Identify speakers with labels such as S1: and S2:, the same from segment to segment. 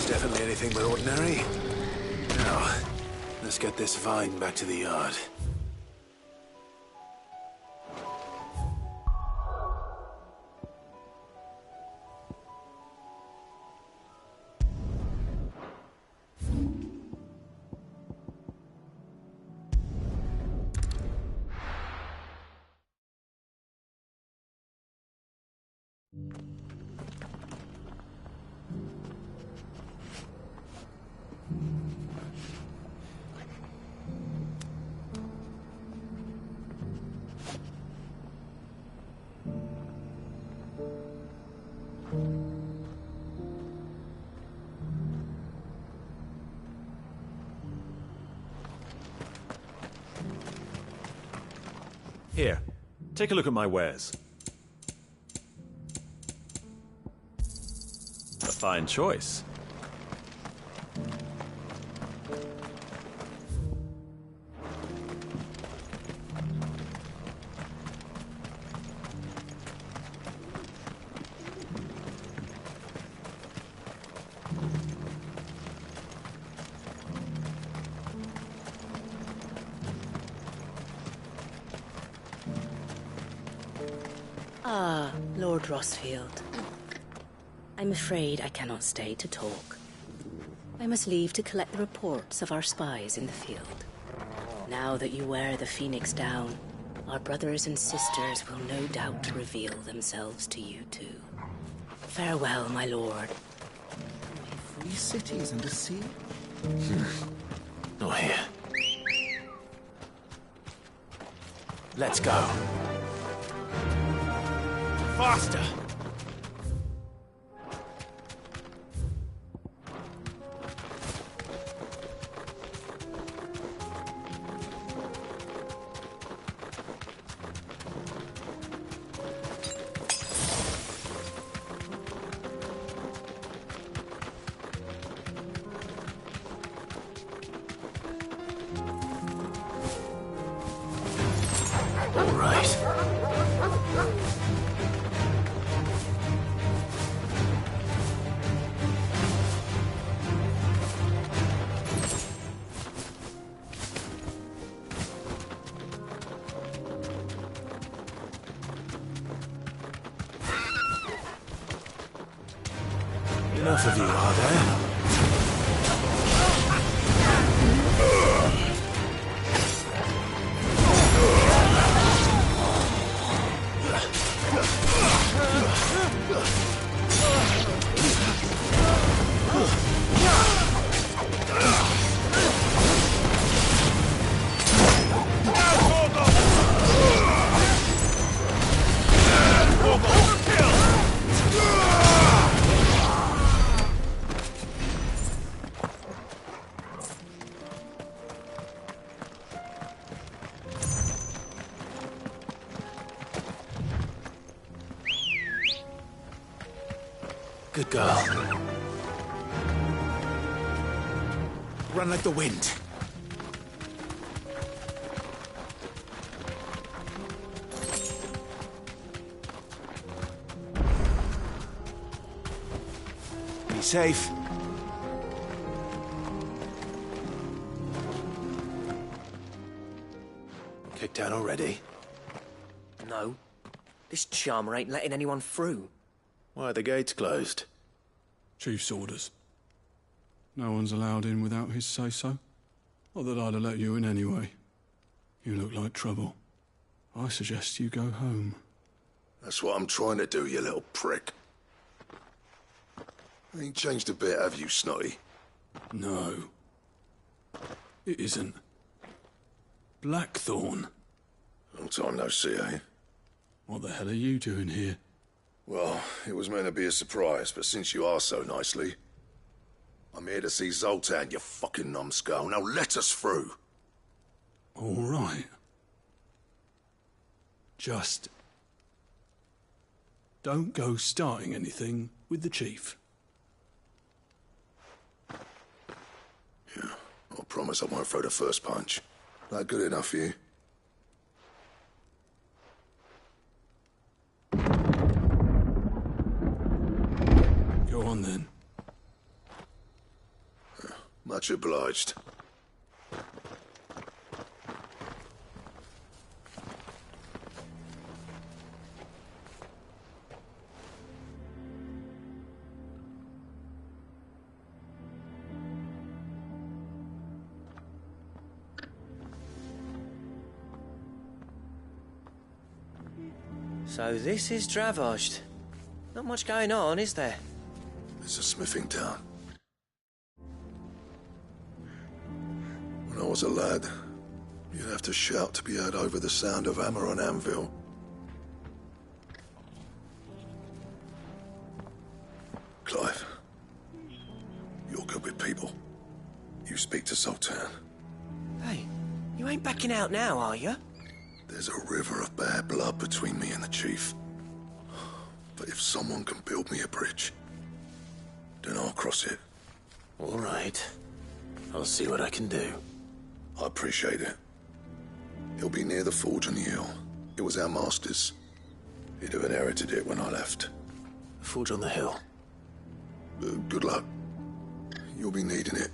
S1: Definitely anything but ordinary. Now, let's get this vine back to the yard.
S2: Here, take a look at my wares. A fine choice.
S3: Ah, Lord Rossfield. I'm afraid I cannot stay to talk. I must leave to collect the reports of our spies in the field. Now that you wear the Phoenix down, our brothers and sisters will no doubt reveal themselves to you too. Farewell, my lord.
S4: 3 cities and a sea?
S1: Not here. Let's go. Faster! All right. Enough of you, are there? Good girl. Run like the wind. Be safe. Kicked down already?
S5: No. This charmer ain't letting anyone through.
S1: Why are the gates closed?
S6: Chief's orders. No one's allowed in without his say-so. Not that I'd have let you in anyway. You look like trouble. I suggest you go home.
S7: That's what I'm trying to do, you little prick. Ain't changed a bit, have you, Snotty?
S6: No. It isn't. Blackthorn.
S7: Long time no see, eh?
S6: What the hell are you doing here?
S7: Well, it was meant to be a surprise, but since you are so nicely, I'm here to see Zoltan, you fucking numbskull. Now let us through.
S6: All right. Just don't go starting anything with the chief.
S7: Yeah, I promise I won't throw the first punch. That good enough for you?
S6: Go on then.
S7: Much obliged.
S5: So this is Dravosht. Not much going on, is there?
S7: It's a smithing town. When I was a lad, you'd have to shout to be heard over the sound of hammer on anvil. Clive, you're good with people. You speak to Sultan.
S5: Hey, you ain't backing out now, are you?
S7: There's a river of bad blood between me and the chief. But if someone can build me a bridge, then I'll cross it.
S1: All right. I'll see what I can do.
S7: I appreciate it. It'll be near the forge on the hill. It was our master's. He'd have inherited it when I left.
S1: Forge on the hill.
S7: Good luck. You'll be needing it.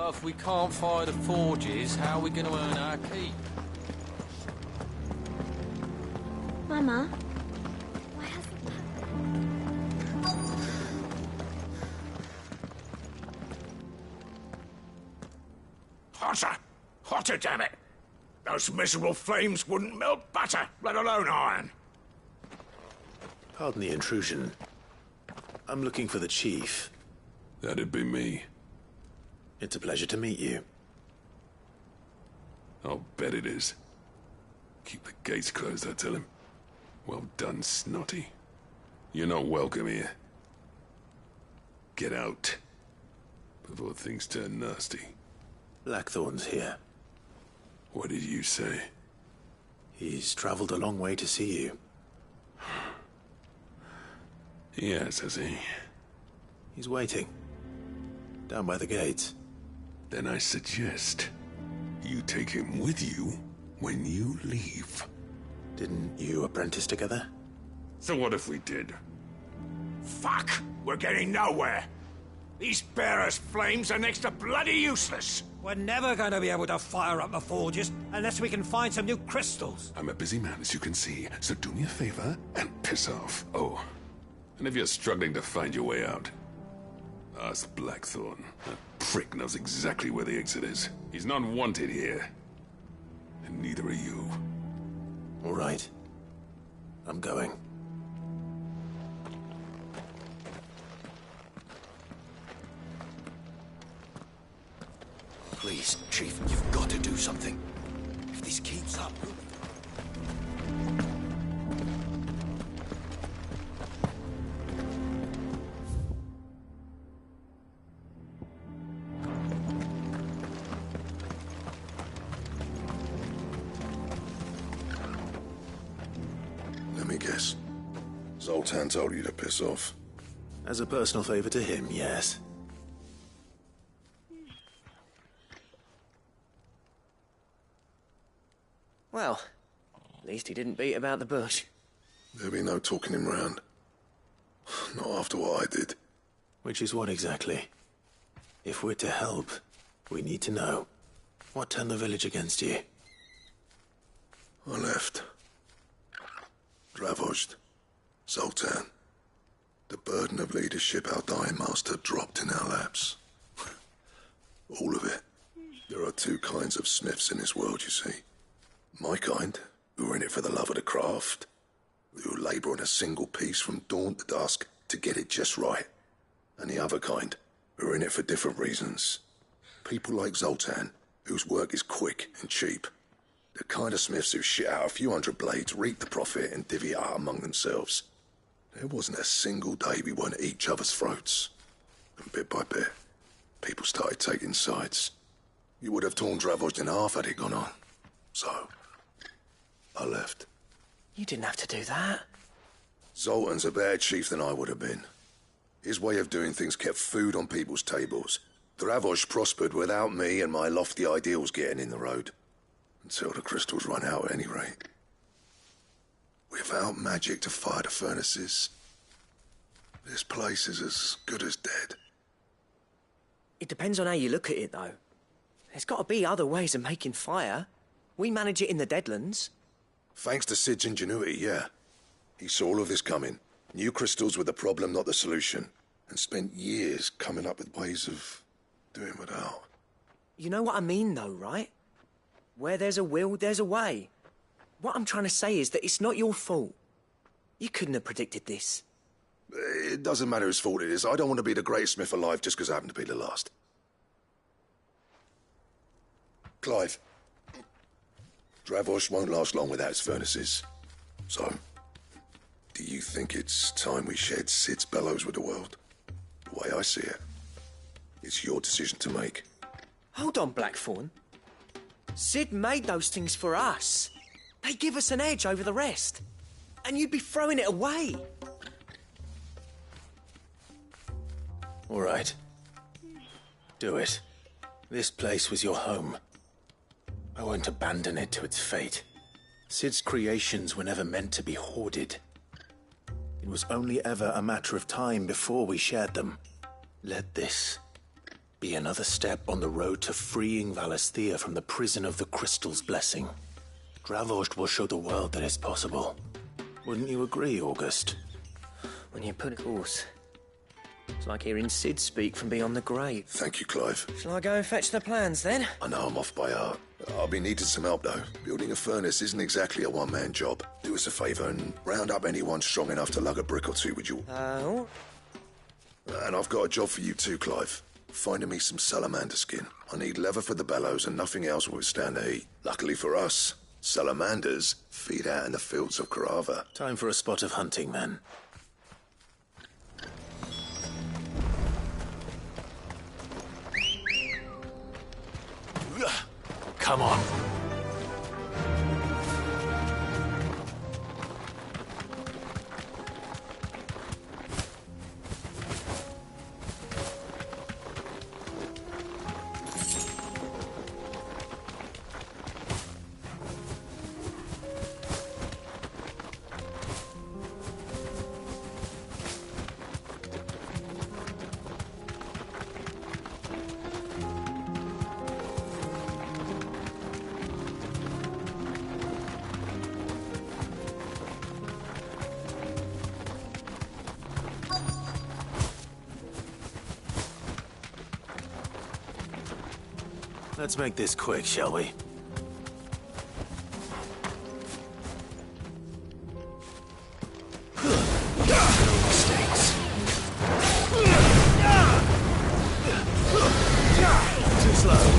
S8: So if we can't fire the forges, how are we going to earn our keep?
S9: Mama, why hasn't
S10: Hotter! Hotter, damn it! Those miserable flames wouldn't melt butter, let alone iron.
S1: Pardon the intrusion. I'm looking for the chief.
S7: That'd be me.
S1: It's a pleasure to meet you.
S7: I'll bet it is. Keep the gates closed, I tell him. Well done, Snotty. You're not welcome here. Get out. Before things turn nasty.
S1: Blackthorn's here.
S7: What did you say?
S1: He's traveled a long way to see you.
S7: Yes, has he?
S1: He's waiting. Down by the gates.
S7: Then I suggest you take him with you when you leave.
S1: Didn't you apprentice together?
S7: So what if we did?
S10: Fuck! We're getting nowhere! These bearers' flames are next to bloody useless!
S11: We're never going to be able to fire up the forges unless we can find some new crystals.
S7: I'm a busy man, as you can see, so do me a favor and piss off. Oh, and if you're struggling to find your way out, ask Blackthorn. That prick knows exactly where the exit is. He's not wanted here. And neither are you.
S1: All right. I'm going.
S10: Please, Chief, you've got to do something. If this keeps up...
S7: Let me guess. Zoltan told you to piss off.
S1: As a personal favor to him, yes.
S5: Well, at least he didn't beat about the bush.
S7: There'll be no talking him round. Not after what I did.
S1: Which is what exactly? If we're to help, we need to know. What turned the village against you?
S7: I left. Dravozd. Zoltan. The burden of leadership our dying master dropped in our laps. All of it. There are two kinds of smiths in this world, you see. My kind, who are in it for the love of the craft, who labour on a single piece from dawn to dusk to get it just right. And the other kind, who are in it for different reasons. People like Zoltan, whose work is quick and cheap. The kind of smiths who shit out a few hundred blades, reap the profit and divvy it out among themselves. There wasn't a single day we weren't at each other's throats. And bit by bit, people started taking sides. You would have torn Dravozd in half had it gone on. So, I left.
S5: You didn't have to do that.
S7: Zoltan's a better chief than I would have been. His way of doing things kept food on people's tables. Dravozd prospered without me and my lofty ideals getting in the road. Until the crystals run out at any rate. Without magic to fire the furnaces, this place is as good as dead.
S5: It depends on how you look at it, though. There's got to be other ways of making fire. We manage it in the Deadlands.
S7: Thanks to Sid's ingenuity, yeah. He saw all of this coming. Knew crystals were the problem, not the solution. And spent years coming up with ways of doing without.
S5: You know what I mean, though, right? Where there's a will, there's a way. What I'm trying to say is that it's not your fault. You couldn't have predicted this.
S7: It doesn't matter whose fault it is. I don't want to be the greatest smith alive just because I happen to be the last. Clive. Dravozd won't last long without its furnaces. So, do you think it's time we shared Sid's bellows with the world? The way I see it, it's your decision to make.
S5: Hold on, Blackthorn. Sid made those things for us. They give us an edge over the rest. And you'd be throwing it away.
S1: All right. Do it. This place was your home. I won't abandon it to its fate. Sid's creations were never meant to be hoarded. It was only ever a matter of time before we shared them. Let this be another step on the road to freeing Valisthea from the prison of the Crystal's blessing. Dravost will show the world that it's possible. Wouldn't you agree, August?
S5: When you put it, of course. It's like hearing Sid speak from beyond the grave.
S7: Thank you, Clive.
S5: Shall I go and fetch the plans, then?
S7: I know I'm off by heart. I'll be needing some help, though. Building a furnace isn't exactly a one-man job. Do us a favour and round up anyone strong enough to lug a brick or two, would you?
S5: Oh?
S7: And I've got a job for you too, Clive. Finding me some salamander skin. I need leather for the bellows and nothing else will withstand the heat. Luckily for us, salamanders feed out in the fields of Carava.
S1: Time for a spot of hunting, then. Come on. Let's make this quick, shall we? No mistakes. Too slow.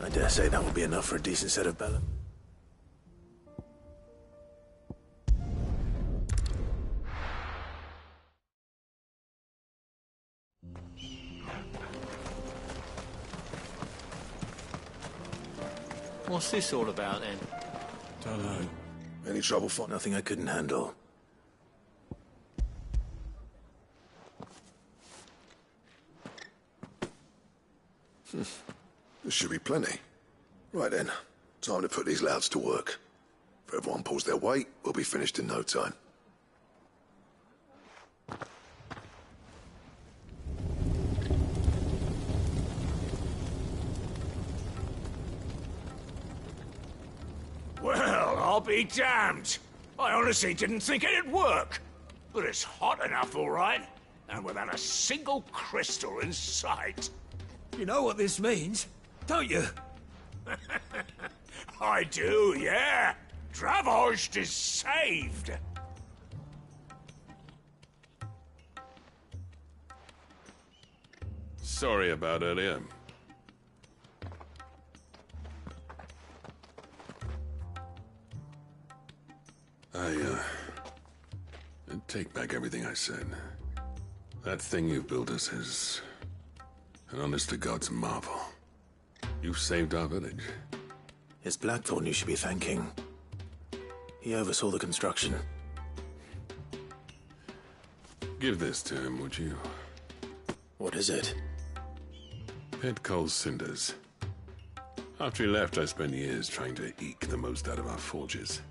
S1: I dare say that will be enough for a decent set of balance.
S8: What's this all about, then?
S6: Don't know.
S7: Any trouble finding?
S1: Nothing I couldn't handle.
S7: There should be plenty. Right then, time to put these louds to work. If everyone pulls their weight, we'll be finished in no time.
S10: Well, I'll be damned. I honestly didn't think it'd work. But it's hot enough, all right. And without a single crystal in sight.
S11: You know what this means, don't you?
S10: I do, yeah. Dravost is saved.
S12: Sorry about earlier. I take back everything I said. That thing you built us is an honest-to-God's marvel. You saved our village.
S1: It's Blackthorn you should be thanking. He oversaw the construction.
S12: Give this to him, would you?
S1: What is it?
S12: Pet coal cinders. After he left, I spent years trying to eke the most out of our forges.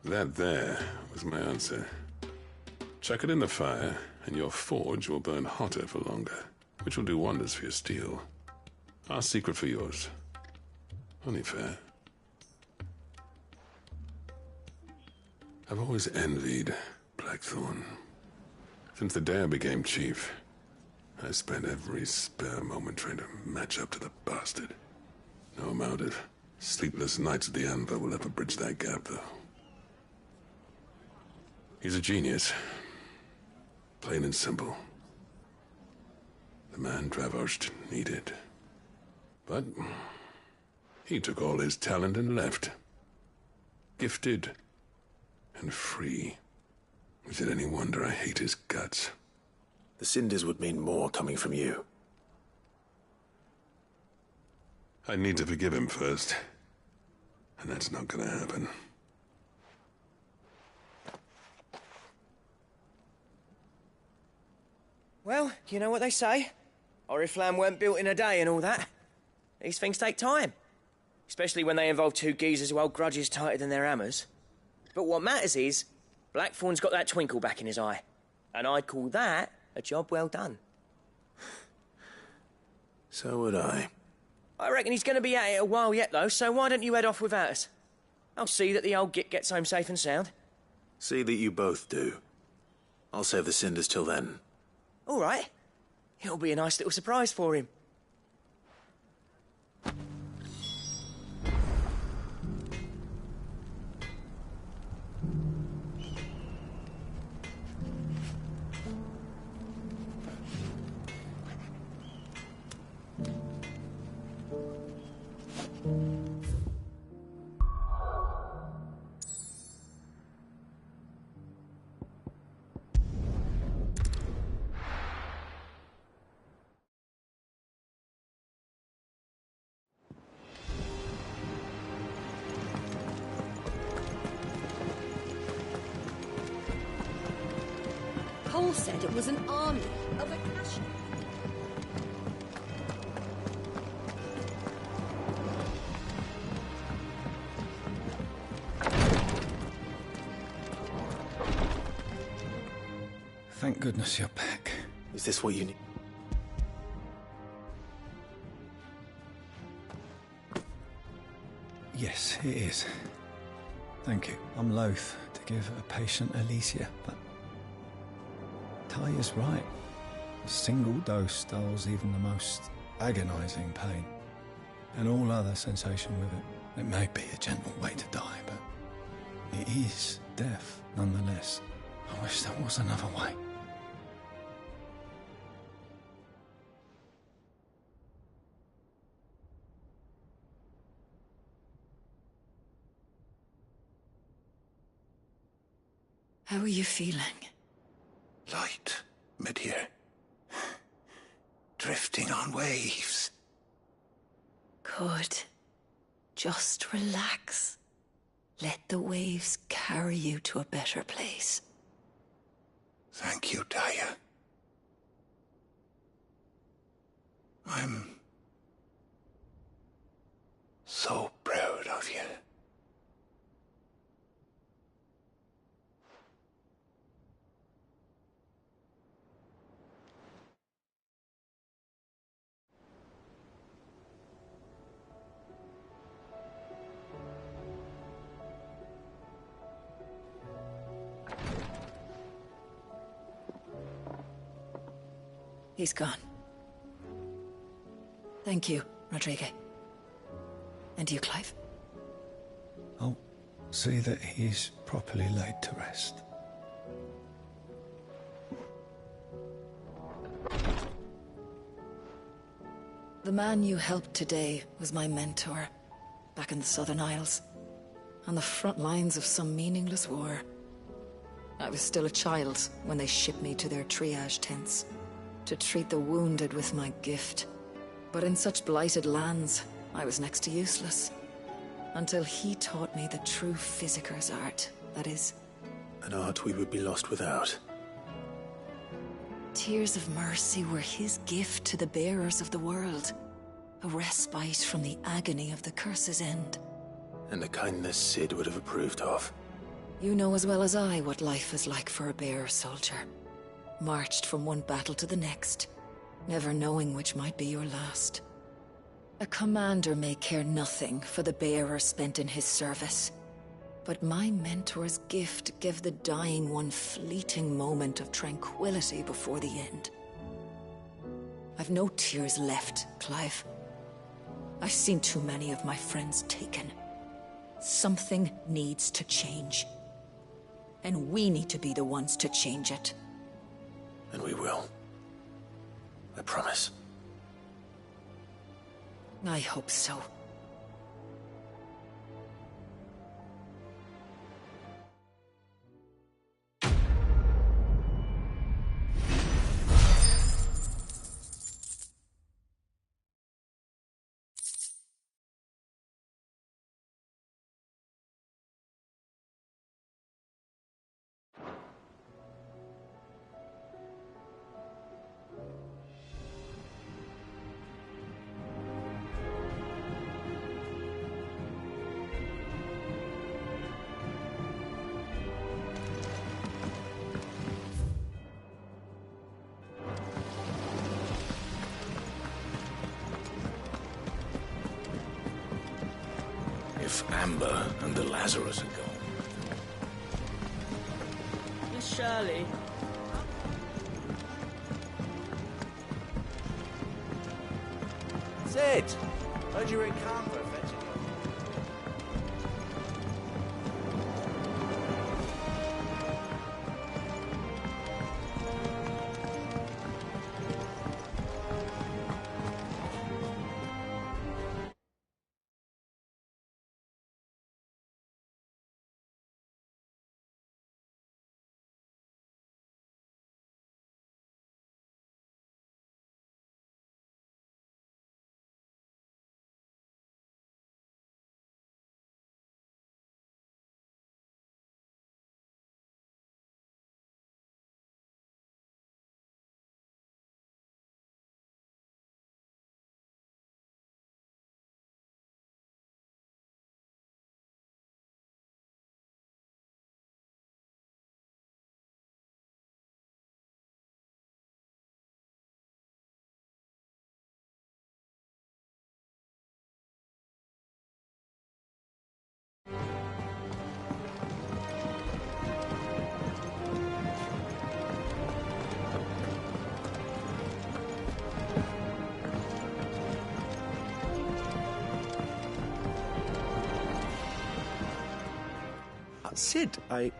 S12: That there was my answer. Chuck it in the fire, and your forge will burn hotter for longer, which will do wonders for your steel. Our secret for yours. Only fair. I've always envied Blackthorn. Since the day I became chief, I spent every spare moment trying to match up to the bastard. No amount of sleepless nights at the Anvil will ever bridge that gap, though. He's a genius. Plain and simple. The man Dravosht needed. But he took all his talent and left. Gifted and free. Is it any wonder I hate his guts?
S1: The cinders would mean more coming from you.
S12: I need to forgive him first. And that's not gonna happen.
S5: Well, you know what they say. Oriflamme weren't built in a day and all that. These things take time. Especially when they involve two geezers who hold grudges tighter than their hammers. But what matters is, Blackthorn's got that twinkle back in his eye. And I'd call that a job well done.
S1: So would I.
S5: I reckon he's going to be at it a while yet, though, so why don't you head off without us? I'll see that the old git gets home safe and sound.
S1: See that you both do. I'll save the cinders till then.
S5: All right. It'll be a nice little surprise for him.
S13: Cole said it was an army of Ffxvi.
S4: Thank goodness you're back.
S1: Is this what you need?
S4: Yes, it is. Thank you. I'm loath to give a patient Alicia, but Ty is right. A single dose dulls even the most agonizing pain, and all other sensation with it. It may be a gentle way to die, but it is death nonetheless. I wish there was another way.
S13: How are you feeling?
S10: Light, mid-here. Drifting on waves.
S13: Good. Just relax. Let the waves carry you to a better place.
S10: Thank you, Daya. I'm so proud of you.
S13: He's gone. Thank you, Rodrigo. And you, Clive.
S4: I'll see that he's properly laid to rest.
S13: The man you helped today was my mentor, back in the Southern Isles, on the front lines of some meaningless war. I was still a child when they shipped me to their triage tents, to treat the wounded with my gift. But in such blighted lands, I was next to useless. Until he taught me the true physicker's art, that is.
S1: An art we would be lost without.
S13: Tears of mercy were his gift to the bearers of the world. A respite from the agony of the curse's end.
S1: And a kindness Cid would have approved of.
S13: You know as well as I what life is like for a bearer soldier. Marched from one battle to the next, never knowing which might be your last. A commander may care nothing for the bearer spent in his service. But my mentor's gift gave the dying one fleeting moment of tranquility before the end. I've no tears left, Clive. I've seen too many of my friends taken. Something needs to change. And we need to be the ones to change it.
S1: And we will. I promise.
S13: I hope so.
S10: If Amber and the Lazarus are gone.
S5: Miss Shirley.
S14: Cid! Heard you were in Canberra fetching her.
S15: Cid, I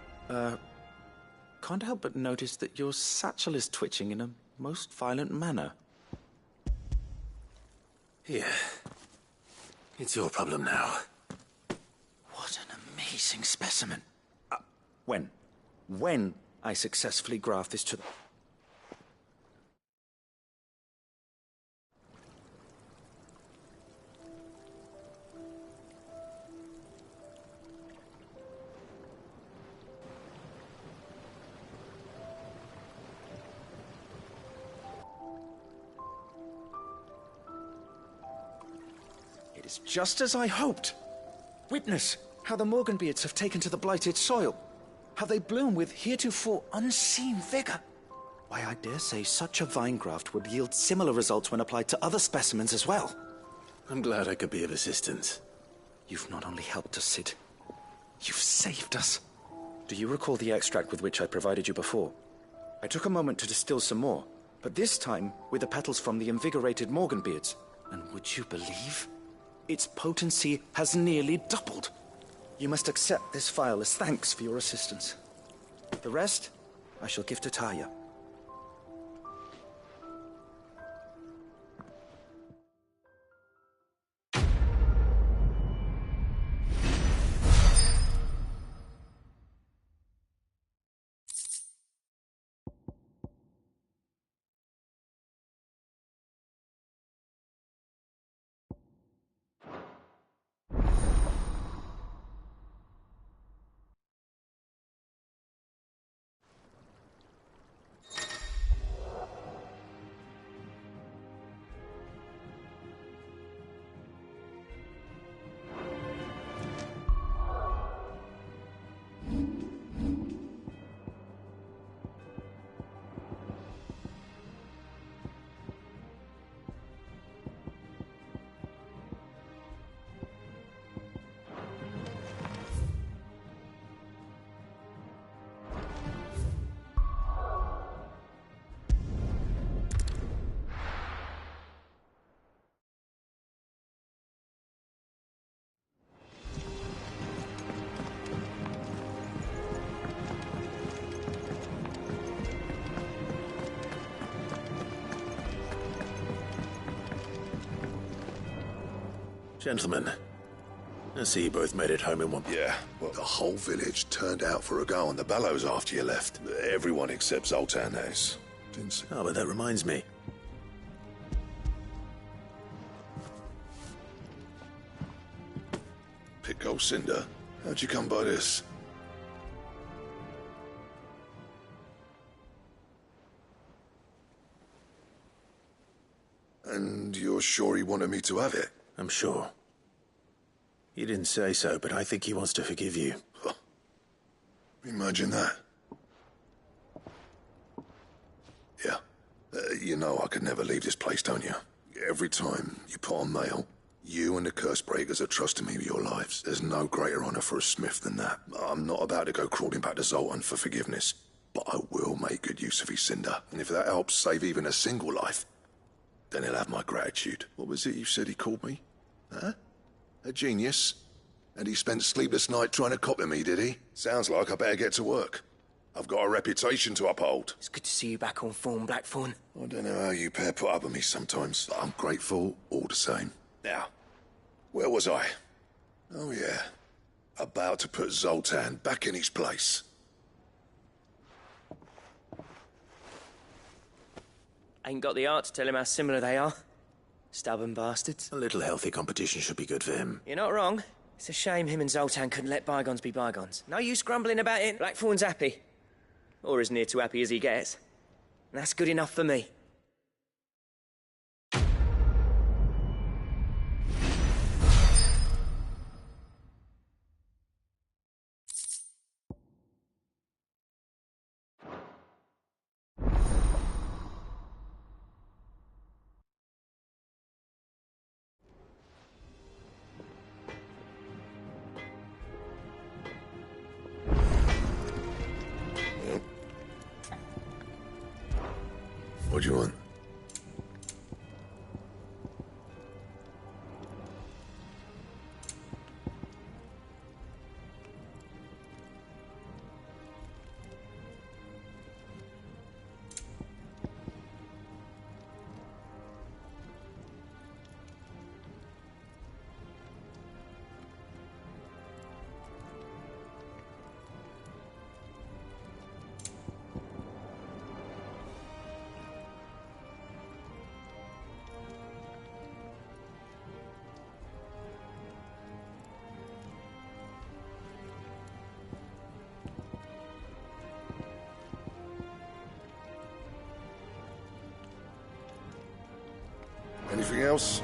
S15: can't help but notice that your satchel is twitching in a most violent manner.
S1: Here. It's your problem now.
S15: What an amazing specimen. When? When I successfully graft this to the... It is just as I hoped. Witness how the Morganbeards have taken to the blighted soil. How they bloom with heretofore unseen vigor. Why, I dare say such a vine graft would yield similar results when applied to other specimens as well.
S1: I'm glad I could be of assistance.
S15: You've not only helped us, Cid, you've saved us. Do you recall the extract with which I provided you before? I took a moment to distill some more, but this time with the petals from the invigorated Morganbeards. And would you believe? Its potency has nearly doubled. You must accept this vial as thanks for your assistance. The rest, I shall give to Taya.
S1: Gentlemen, I see you both made it home in one...
S7: Yeah, well, the whole village turned out for a go on the bellows after you left. Everyone except Zoltan, that is. Didn't see...
S1: Oh, but that reminds me.
S7: Pico Cinder, how'd you come by this? And you're sure he wanted me to have it?
S1: I'm sure. He didn't say so, but I think he wants to forgive you.
S7: Huh. Imagine that. Yeah. You know I could never leave this place, don't you? Every time you put on mail, you and the Curse Breakers are trusting me with your lives. There's no greater honor for a smith than that. I'm not about to go crawling back to Zoltan for forgiveness, but I will make good use of his cinder. And if that helps save even a single life, then he'll have my gratitude. What was it you said he called me? Huh? A genius? And he spent sleepless night trying to copy me, did he? Sounds like I better get to work. I've got a reputation to uphold.
S5: It's good to see you back on form, Blackthorn.
S7: I don't know how you pair put up with me sometimes, but I'm grateful all the same. Now, where was I? Oh yeah, about to put Zoltan back in his place.
S5: Ain't got the art to tell him how similar they are. Stubborn bastards.
S1: A little healthy competition should be good for him.
S5: You're not wrong. It's a shame him and Zoltan couldn't let bygones be bygones. No use grumbling about it. Blackthorn's happy. Or as near to happy as he gets. And that's good enough for me.
S7: What do you want? Anything else?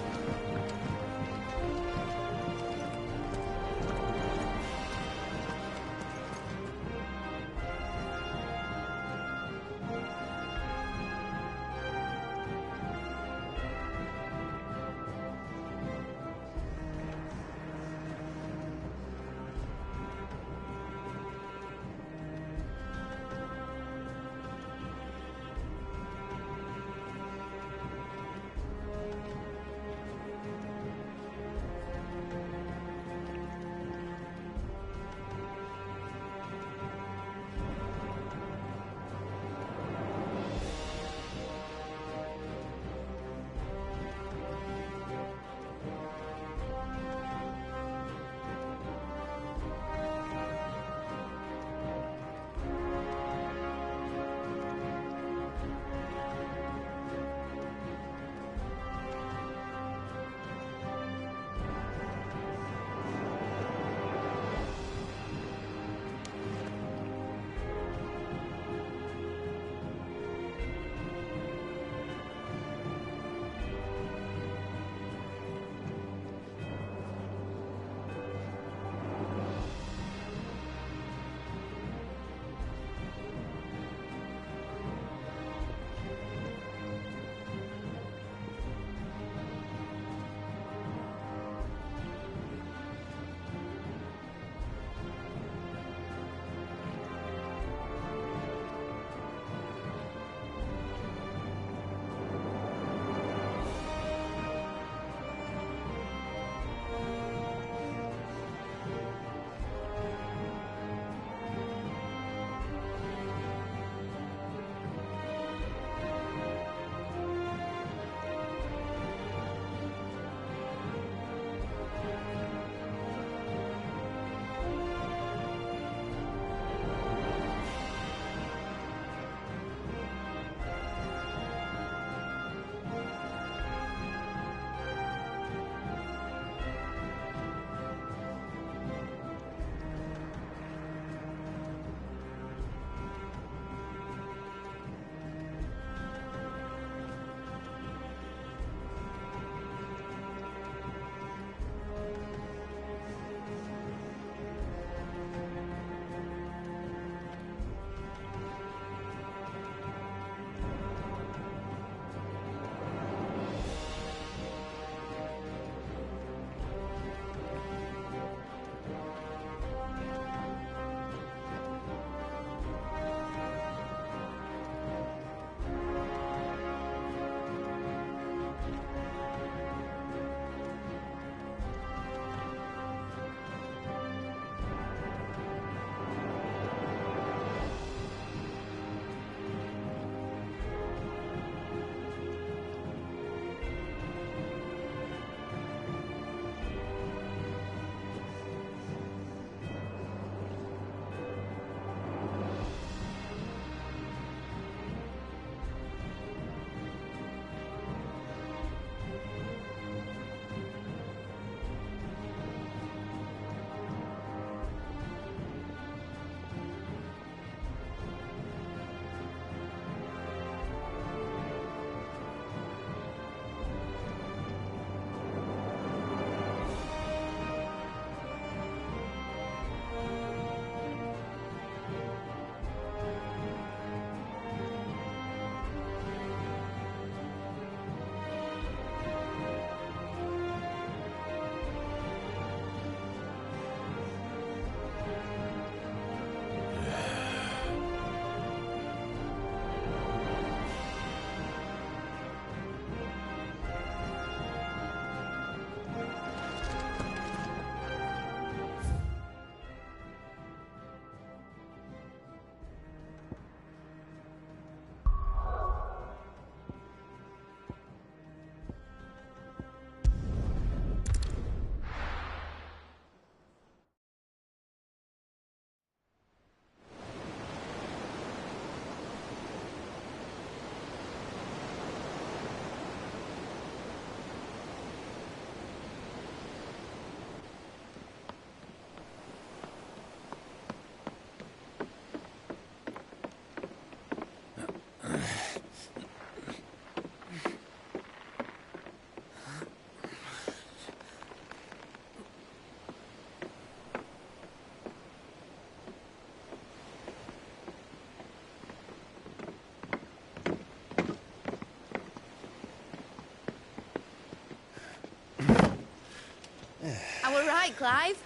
S16: right, Clive.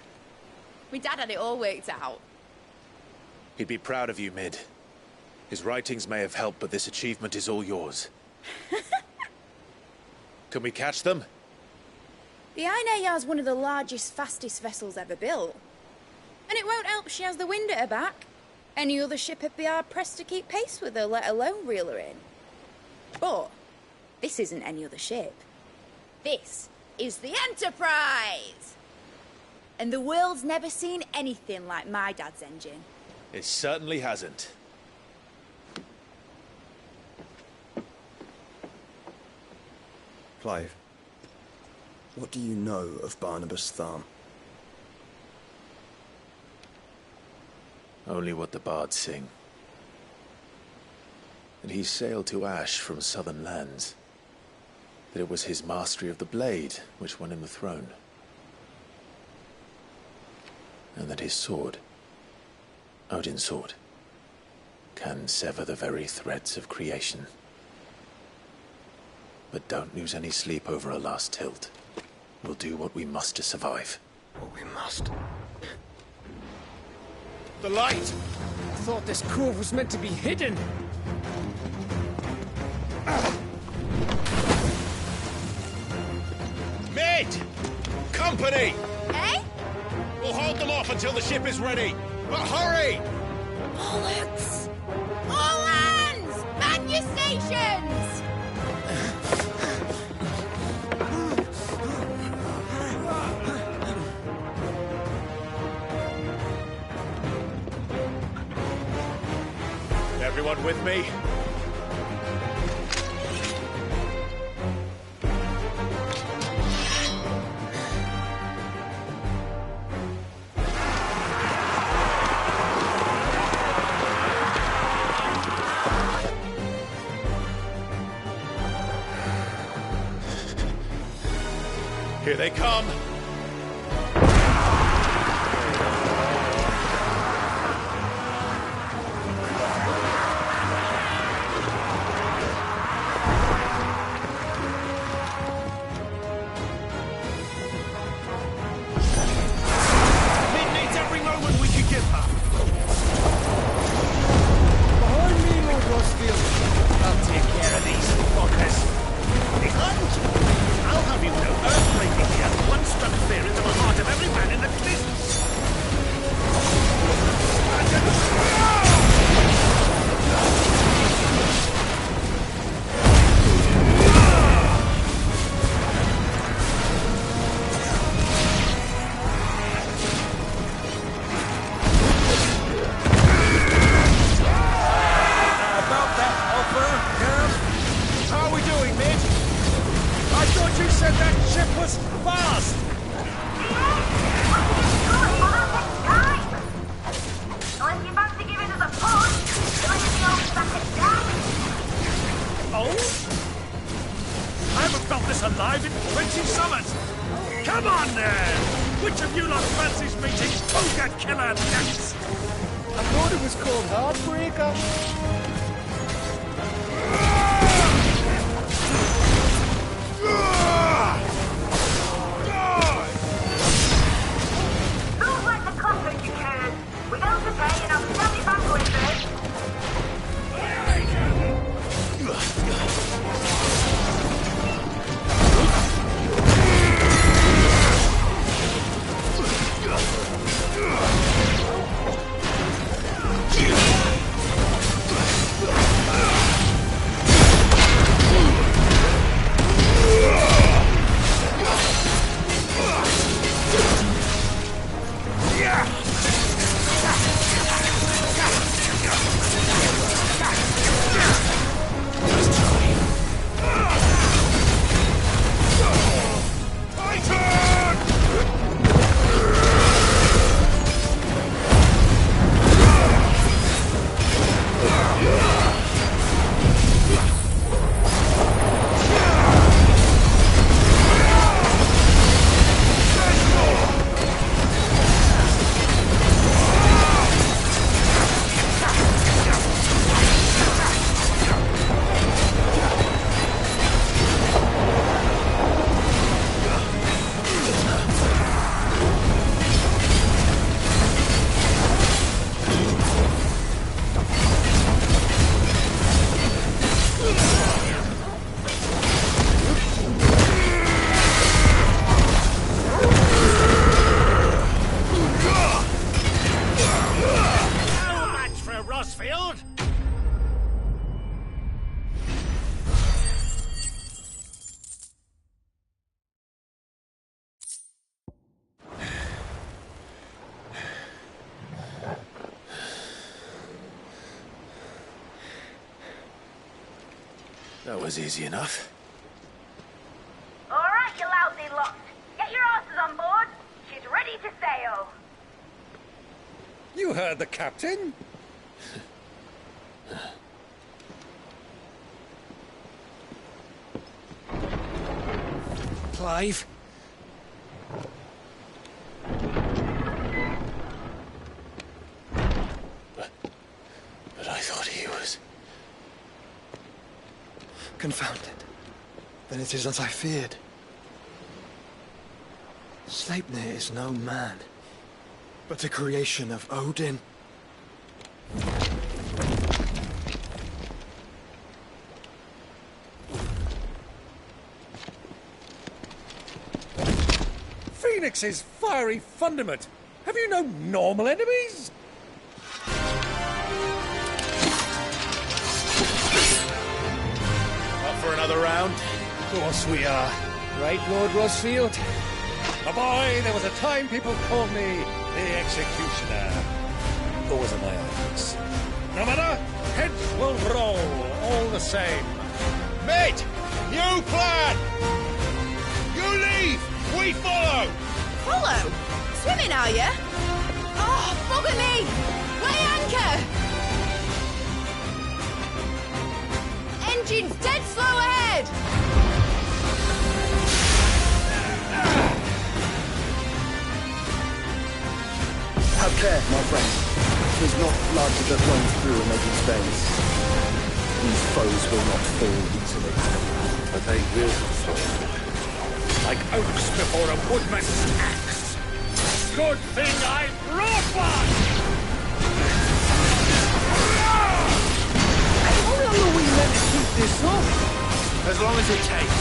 S16: My dad had it all worked out.
S1: He'd be proud of you, Mid. His writings may have helped, but this achievement is all yours. Can we catch them?
S16: The Ainayar's one of the largest, fastest vessels ever built. And it won't help she has the wind at her back. Any other ship would be hard-pressed to keep pace with her, let alone reel her in. But this isn't any other ship. This is the Enterprise! And the world's never seen anything like my dad's engine.
S1: It certainly hasn't.
S17: Clive, what do you know of Barnabas Tharm?
S1: Only what the bards sing. That he sailed to Ash from southern lands. That it was his mastery of the blade which won him the throne. And that his sword, Odin's sword, can sever the very threads of creation. But don't lose any sleep over a last tilt. We'll do what we must to survive.
S17: What we must?
S10: The light! I thought this cove was meant to be hidden.
S1: Mid! Company!
S16: Eh?
S1: We'll hold them off until the ship is ready. But hurry!
S16: Bollocks! All hands! Man your stations!
S1: Everyone with me? Here they come! That was easy enough.
S18: All right, you lousy lot. Get your asses on board. She's ready to sail.
S11: You heard the captain. Clive.
S1: But I thought he was...
S17: Confounded. Then it is as I feared. Sleipnir is no man, but a creation of Odin.
S11: Phoenix's fiery fundament. Have you no normal enemies?
S1: Up for another round?
S11: Of course we are. Right, Lord Rosfield? A boy, there was a time people called me the Executioner. Or was it my eyes? No matter, heads will roll, all the same.
S10: Mate! New plan! You leave! We follow!
S16: Follow? Swimming, are you? Oh, bugger me! Weigh anchor! Engine's dead slow ahead!
S17: Have care, my friend. 'Tis not blood that runs through a nation's veins. These foes will not fall easily.
S10: But they will fall. Like oaks before a woodman's axe. Good thing I brought one!
S11: How long are we meant to keep this up?
S14: As long as it takes.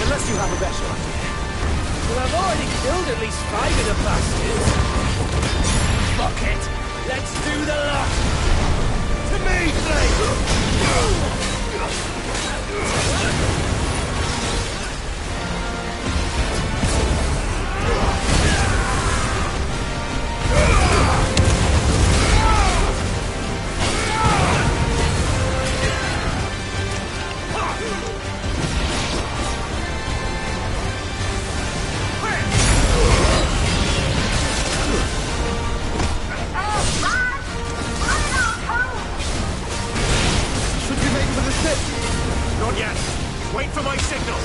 S14: Unless you have a better idea.
S11: Well, I've already killed at least 5 of the bastards. Fuck it! Let's do the lot! To me, Blake!
S10: Not yet. Wait for my signal.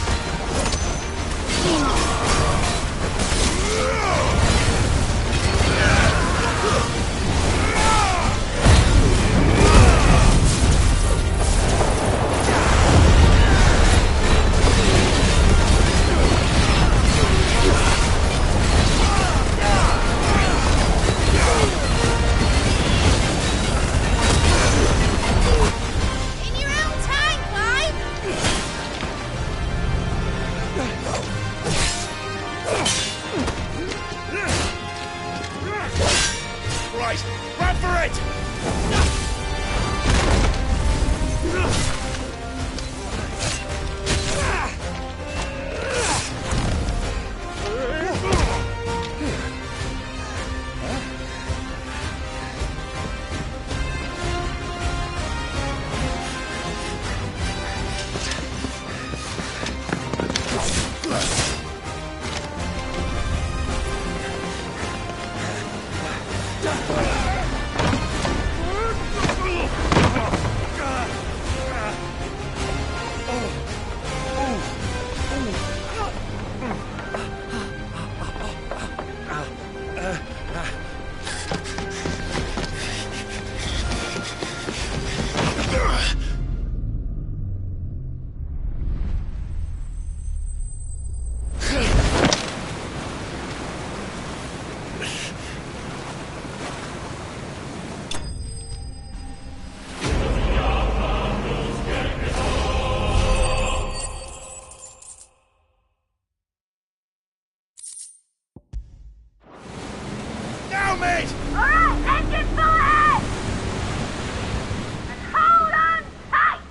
S10: Right, run for it! Now, mate!
S18: All right, engine full ahead! And hold on tight!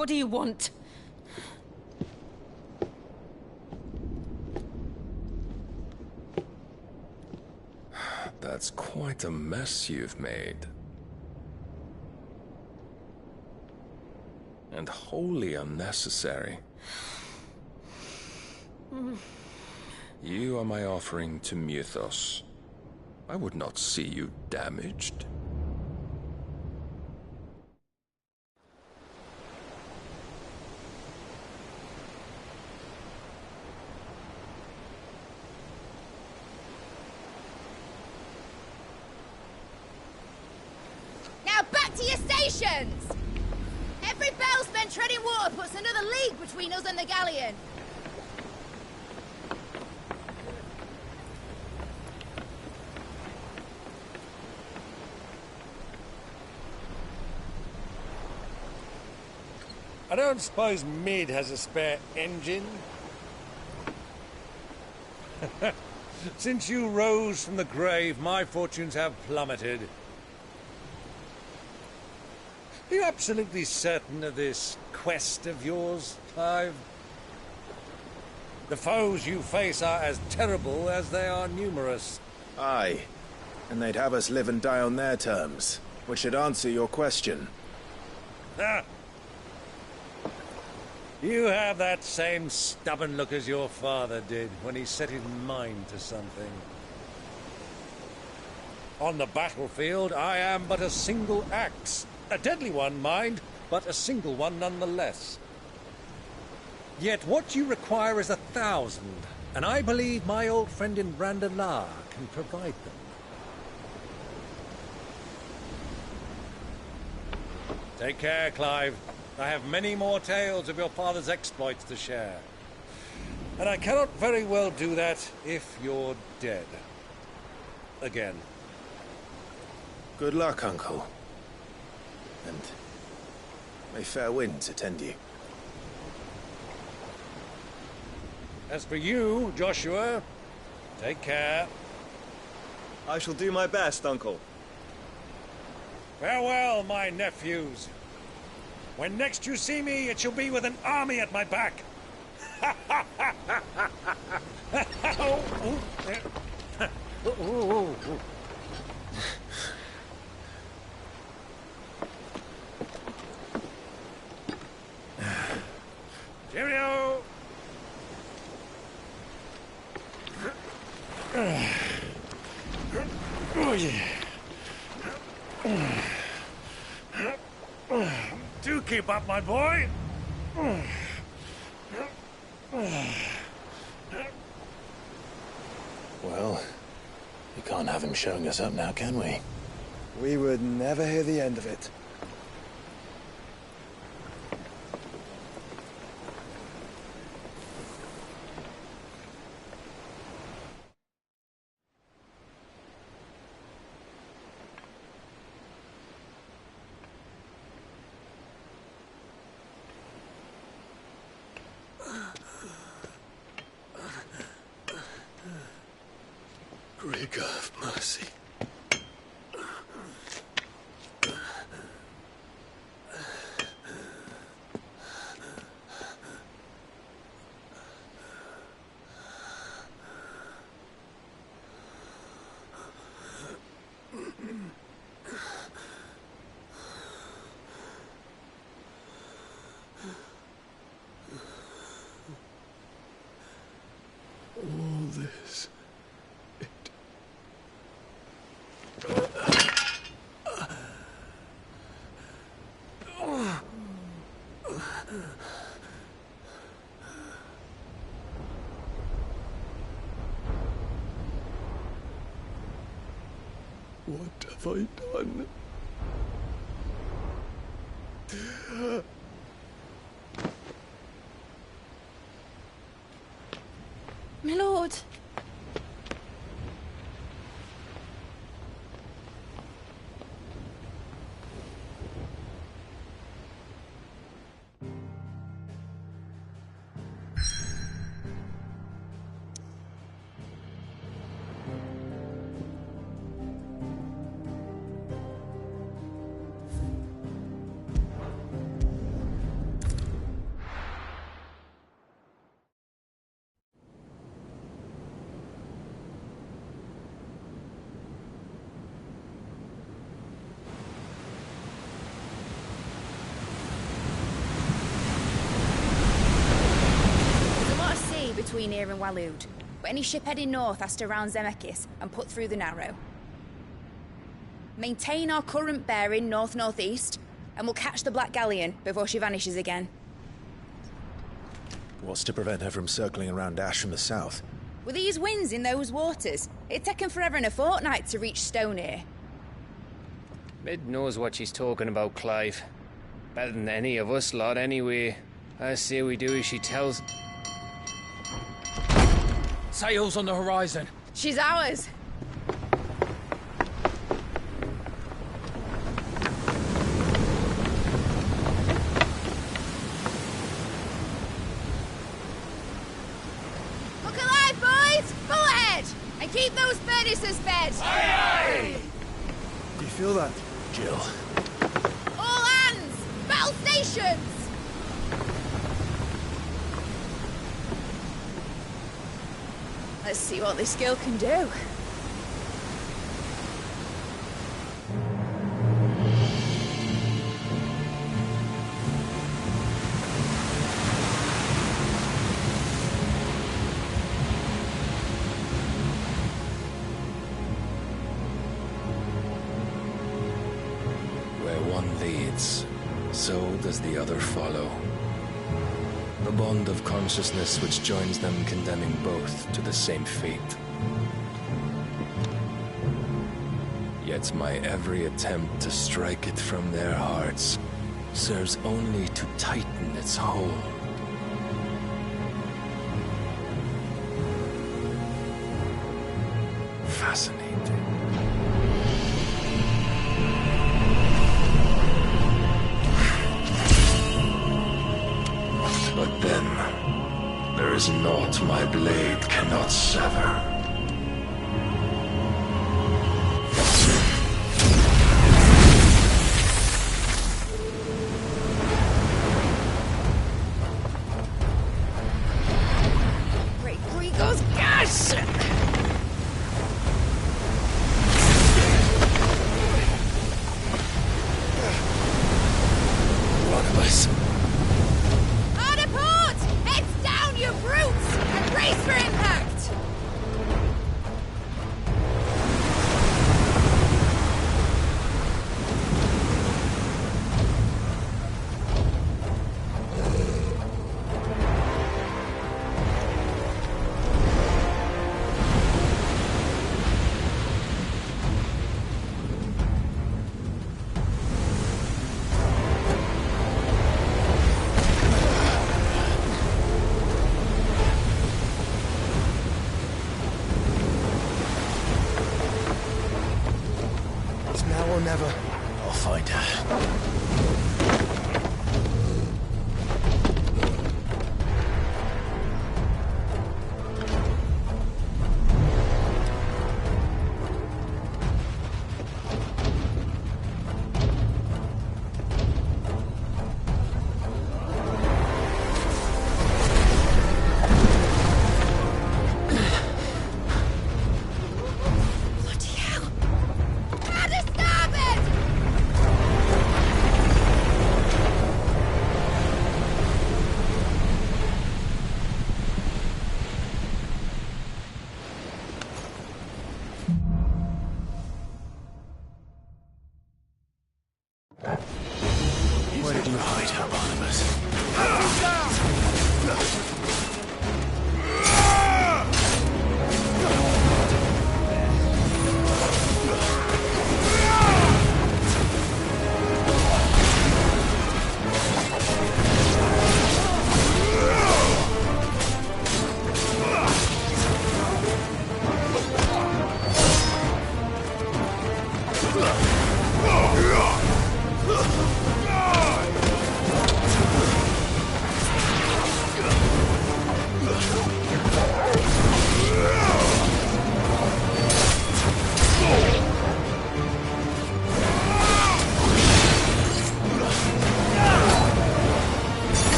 S19: What do you want?
S20: That's quite a mess you've made. And wholly unnecessary. You are my offering to Mythos. I would not see you damaged.
S16: Now back to your stations! Every bell spent treading water puts another league between us and the galleon.
S11: I don't suppose Mid has a spare engine? Since you rose from the grave, my fortunes have plummeted. Are you absolutely certain of this quest of yours, Clive? The foes you face are as terrible as they are numerous.
S1: Aye. And they'd have us live and die on their terms, which should answer your question.
S11: Ah! You have that same stubborn look as your father did when he set his mind to something. On the battlefield, I am but a single axe. A deadly one, mind, but a single one nonetheless. Yet what you require is 1,000, and I believe my old friend in Brandalar can provide them. Take care, Clive. I have many more tales of your father's exploits to share. And I cannot very well do that if you're dead. Again.
S1: Good luck, Uncle. And may fair winds attend you.
S11: As for you, Joshua, take care.
S17: I shall do my best, Uncle.
S11: Farewell, my nephews. When next you see me, it shall be with an army at my back. Cheerio! Oh, yeah. Do keep up, my boy.
S1: Well, we can't have him showing us up now, can we?
S17: We would never hear the end of it.
S7: Great God of mercy. All this. What have I done?
S19: My lord.
S16: in Waloed. But any ship heading north has to round Zemeckis and put through the Narrow. Maintain our current bearing north-northeast, and we'll catch the Black Galleon before she vanishes again.
S1: What's to prevent her from circling around Ash from the south?
S16: With these winds in those waters, it'd taken forever and a fortnight to reach Stonehenge.
S5: Mid knows what she's talking about, Clive. Better than any of us lot, anyway. I say we do as she tells.
S14: Sails on the horizon.
S16: She's ours. Look alive, boys! Pull ahead! And keep those furnaces fed!
S10: Aye, aye!
S17: Do you feel that?
S1: Jill.
S16: All hands! Battle stations! Let's see what this girl can do.
S20: Where one leads, so does the other follow. The bond of consciousness which joins them condemning both to the same fate. Yet my every attempt to strike it from their hearts serves only to tighten its hold. Fascinating. But then, there is naught my blade cannot sever.
S16: Great Grigor's gas!
S20: One of us.
S16: Hard a port! Heads down, you brutes! And brace for impact!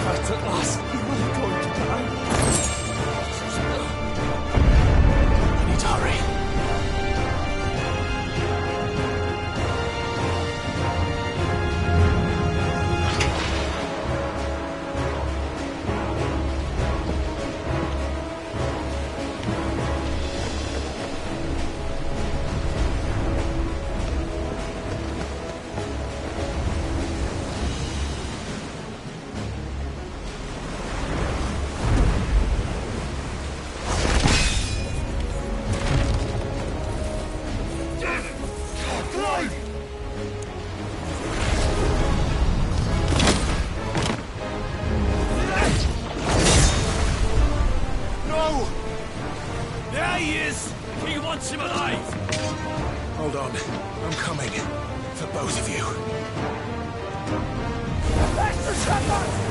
S14: But at last, we were going to die.
S1: I need to hurry. Hold on. I'm coming. For both of you.
S14: Extra shepherds!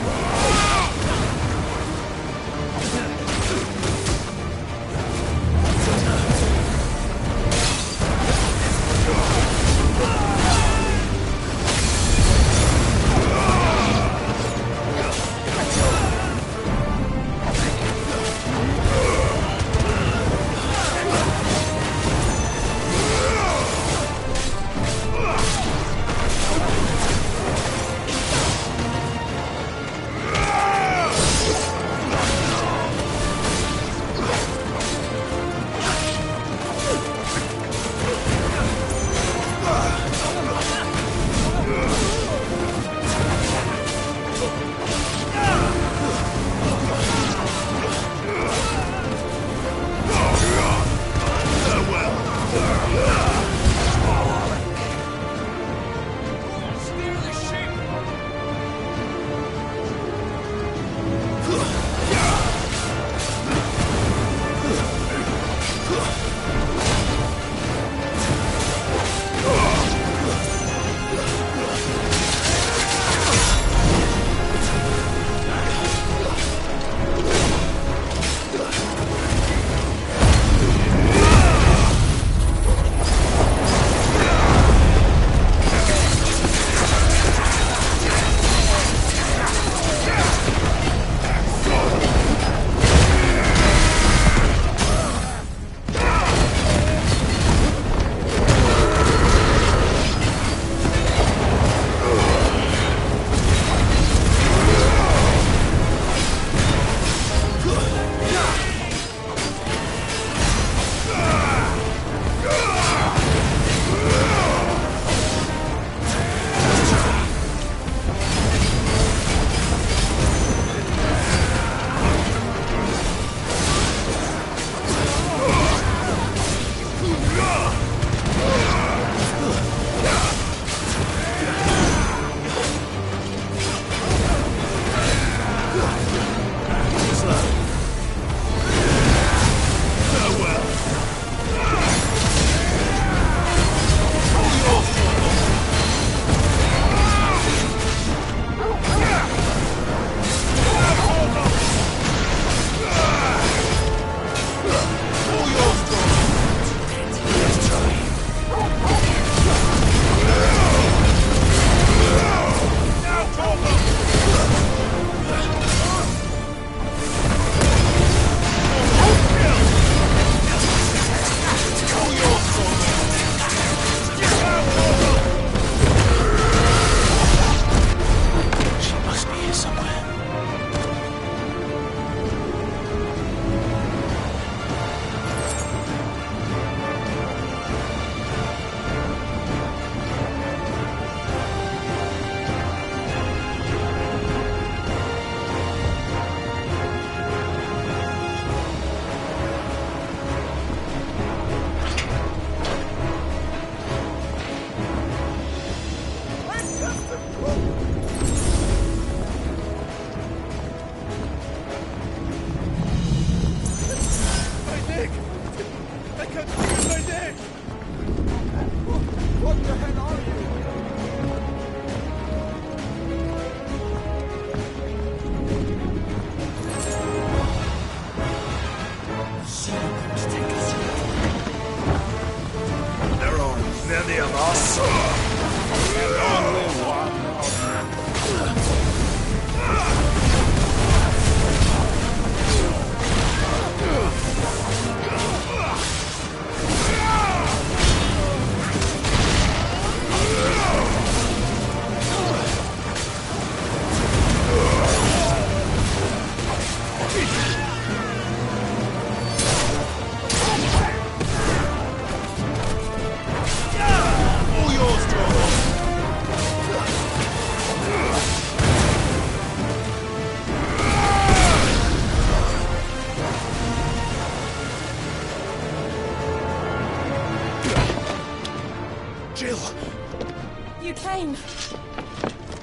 S19: You came.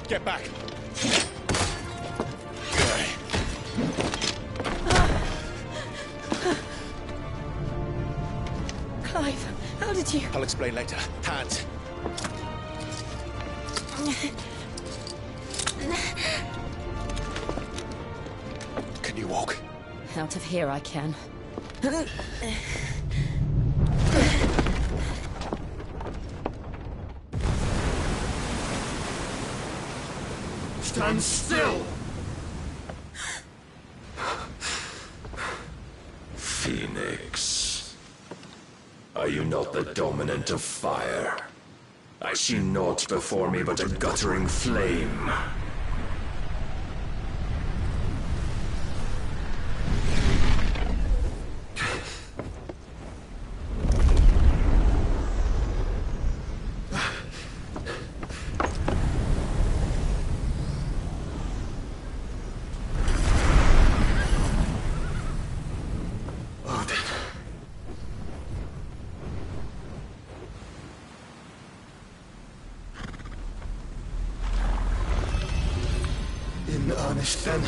S11: Get back.
S19: Clive, how did you...
S11: I'll explain later. Hands. Can you walk?
S19: Out of here I can.
S10: Stand still!
S20: Phoenix. Are you not the dominant of fire? I see naught before me but a guttering flame.
S11: In earnest, then.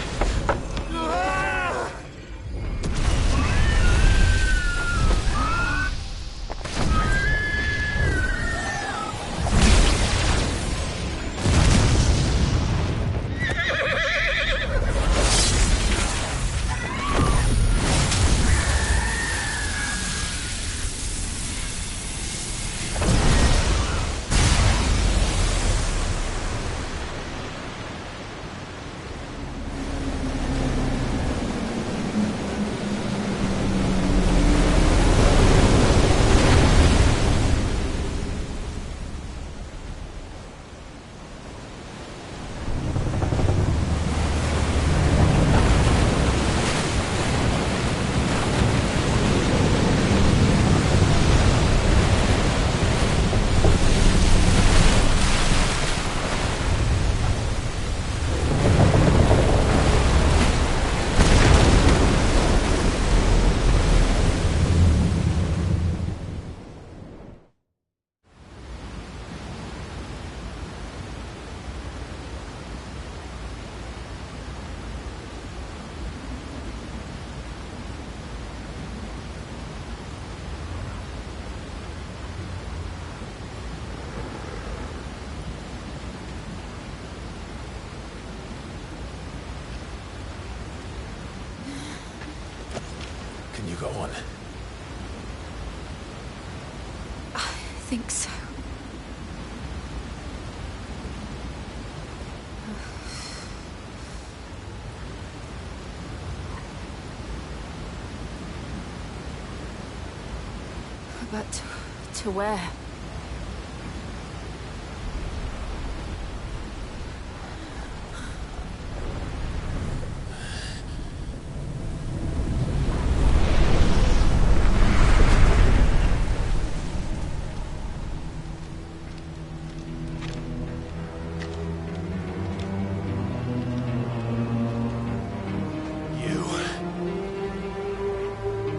S1: Can you go on?
S19: I think so. But to where?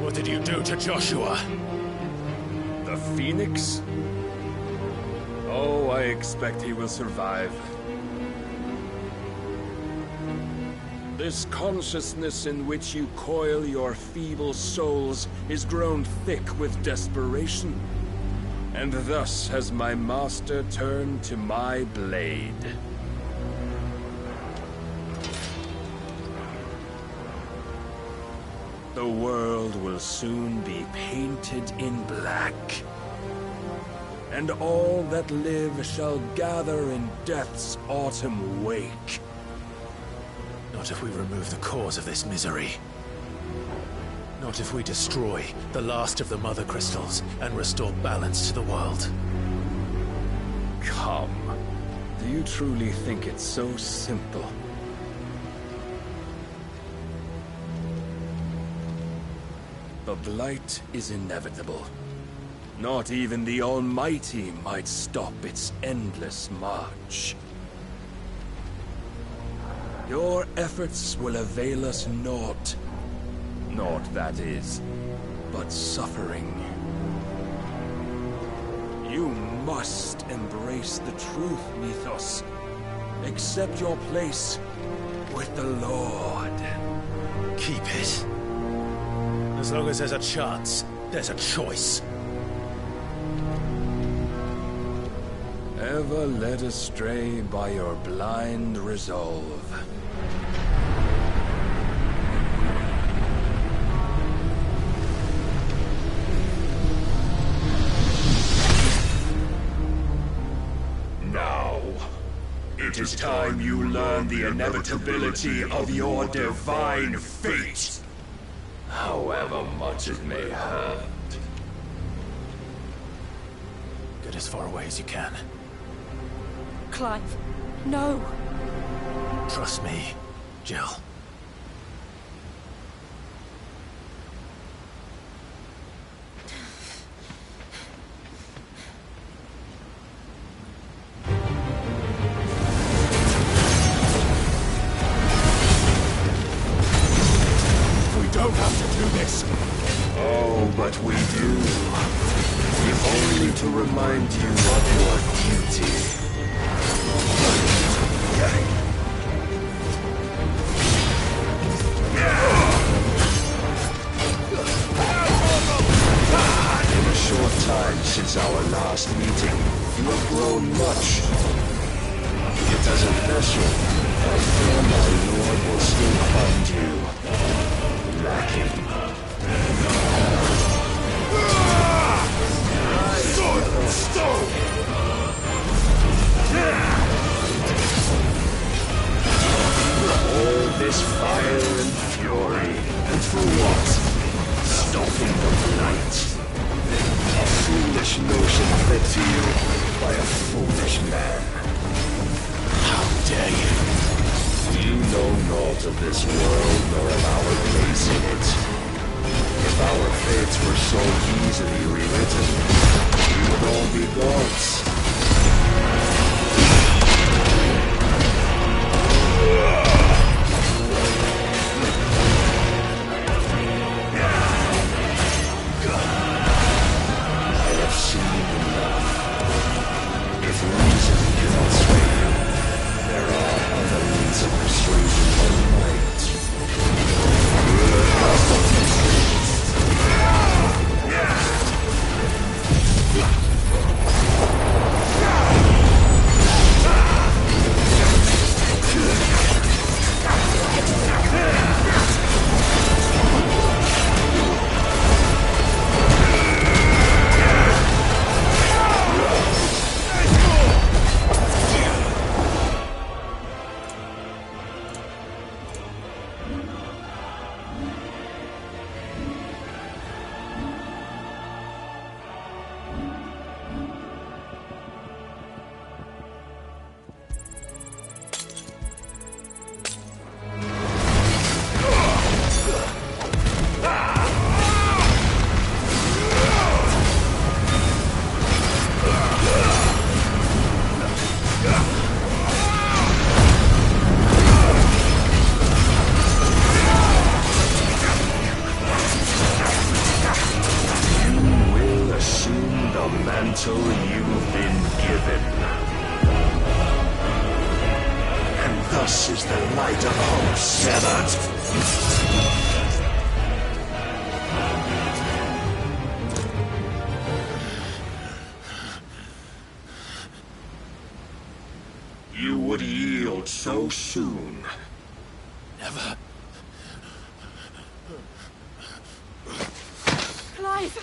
S2: What did you do to Joshua?
S20: The Phoenix? Oh, I expect he will survive. This consciousness in which you coil your feeble souls is grown thick with desperation. And thus has my master turned to my blade. The world will soon be painted in black. And all that live shall gather in death's autumn wake.
S1: Not if we remove the cause of this misery. Not if we destroy the last of the Mother Crystals and restore balance to the world.
S20: Come. Do you truly think it's so simple? The blight is inevitable. Not even the Almighty might stop its endless march. Your efforts will avail us naught. Naught, that is, but suffering. You must embrace the truth, Mythos. Accept your place with the Lord.
S1: Keep it. As long as there's a chance, there's a choice.
S20: Ever led astray by your blind resolve.
S10: Now, it is time you learn the inevitability of your divine fate. However much it may hurt.
S1: Get as far away as you can.
S19: Clive, no.
S1: Trust me, Jill.
S10: We don't have to do this. Oh, but we do. If only to remind you of your duty. In a short time since our last meeting, you have grown much. Yet as a vessel, I fear my lord will still find you lacking. Sword and stone! All this fire and fury, and for what? Stopping the blight. A foolish notion fed to you by a foolish man. How dare you? You know naught of this world nor of our place in it. If our fates were so easily rewritten, we would all be gods. I have seen enough. If reason cannot sway you, there are other means of persuasion or might. Mantle you've been given. And thus is the light of hope severed. You would yield so soon.
S1: Never.
S19: Clive!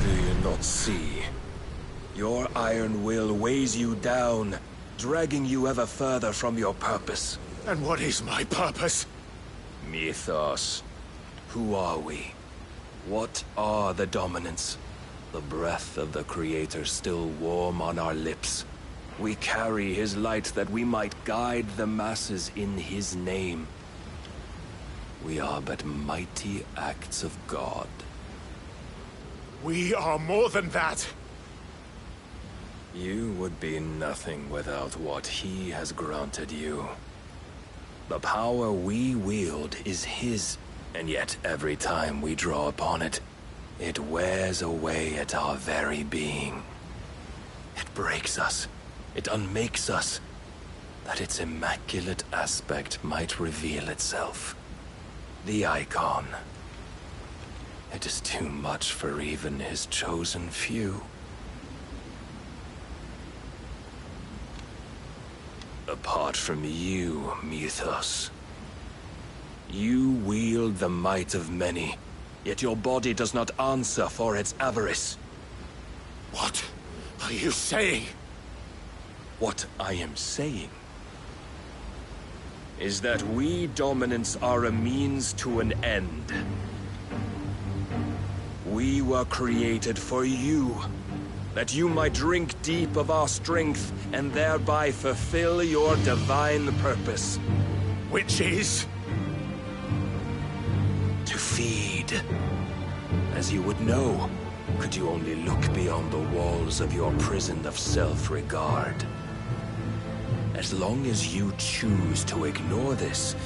S20: Do you not see? Your iron will weighs you down, dragging you ever further from your purpose.
S10: And what is my purpose?
S20: Mythos. Who are we? What are the dominants? The breath of the Creator still warm on our lips. We carry his light that we might guide the masses in his name. We are but mighty acts of God.
S10: We are more than that.
S20: You would be nothing without what he has granted you.
S10: The power we wield is his, and yet every time we draw upon it, it wears away at our very being. It breaks us. It unmakes us, that its immaculate aspect might reveal itself. The icon. It is too much for even his chosen few. Apart from you, Mythos. You wield the might of many, yet your body does not answer for its avarice.
S1: What are you saying?
S10: What I am saying is that we dominants are a means to an end. We were created for you, that you might drink deep of our strength and thereby fulfill your divine purpose.
S1: Which is?
S10: To feed. As you would know, could you only look beyond the walls of your prison of self-regard. As long as you choose to ignore this,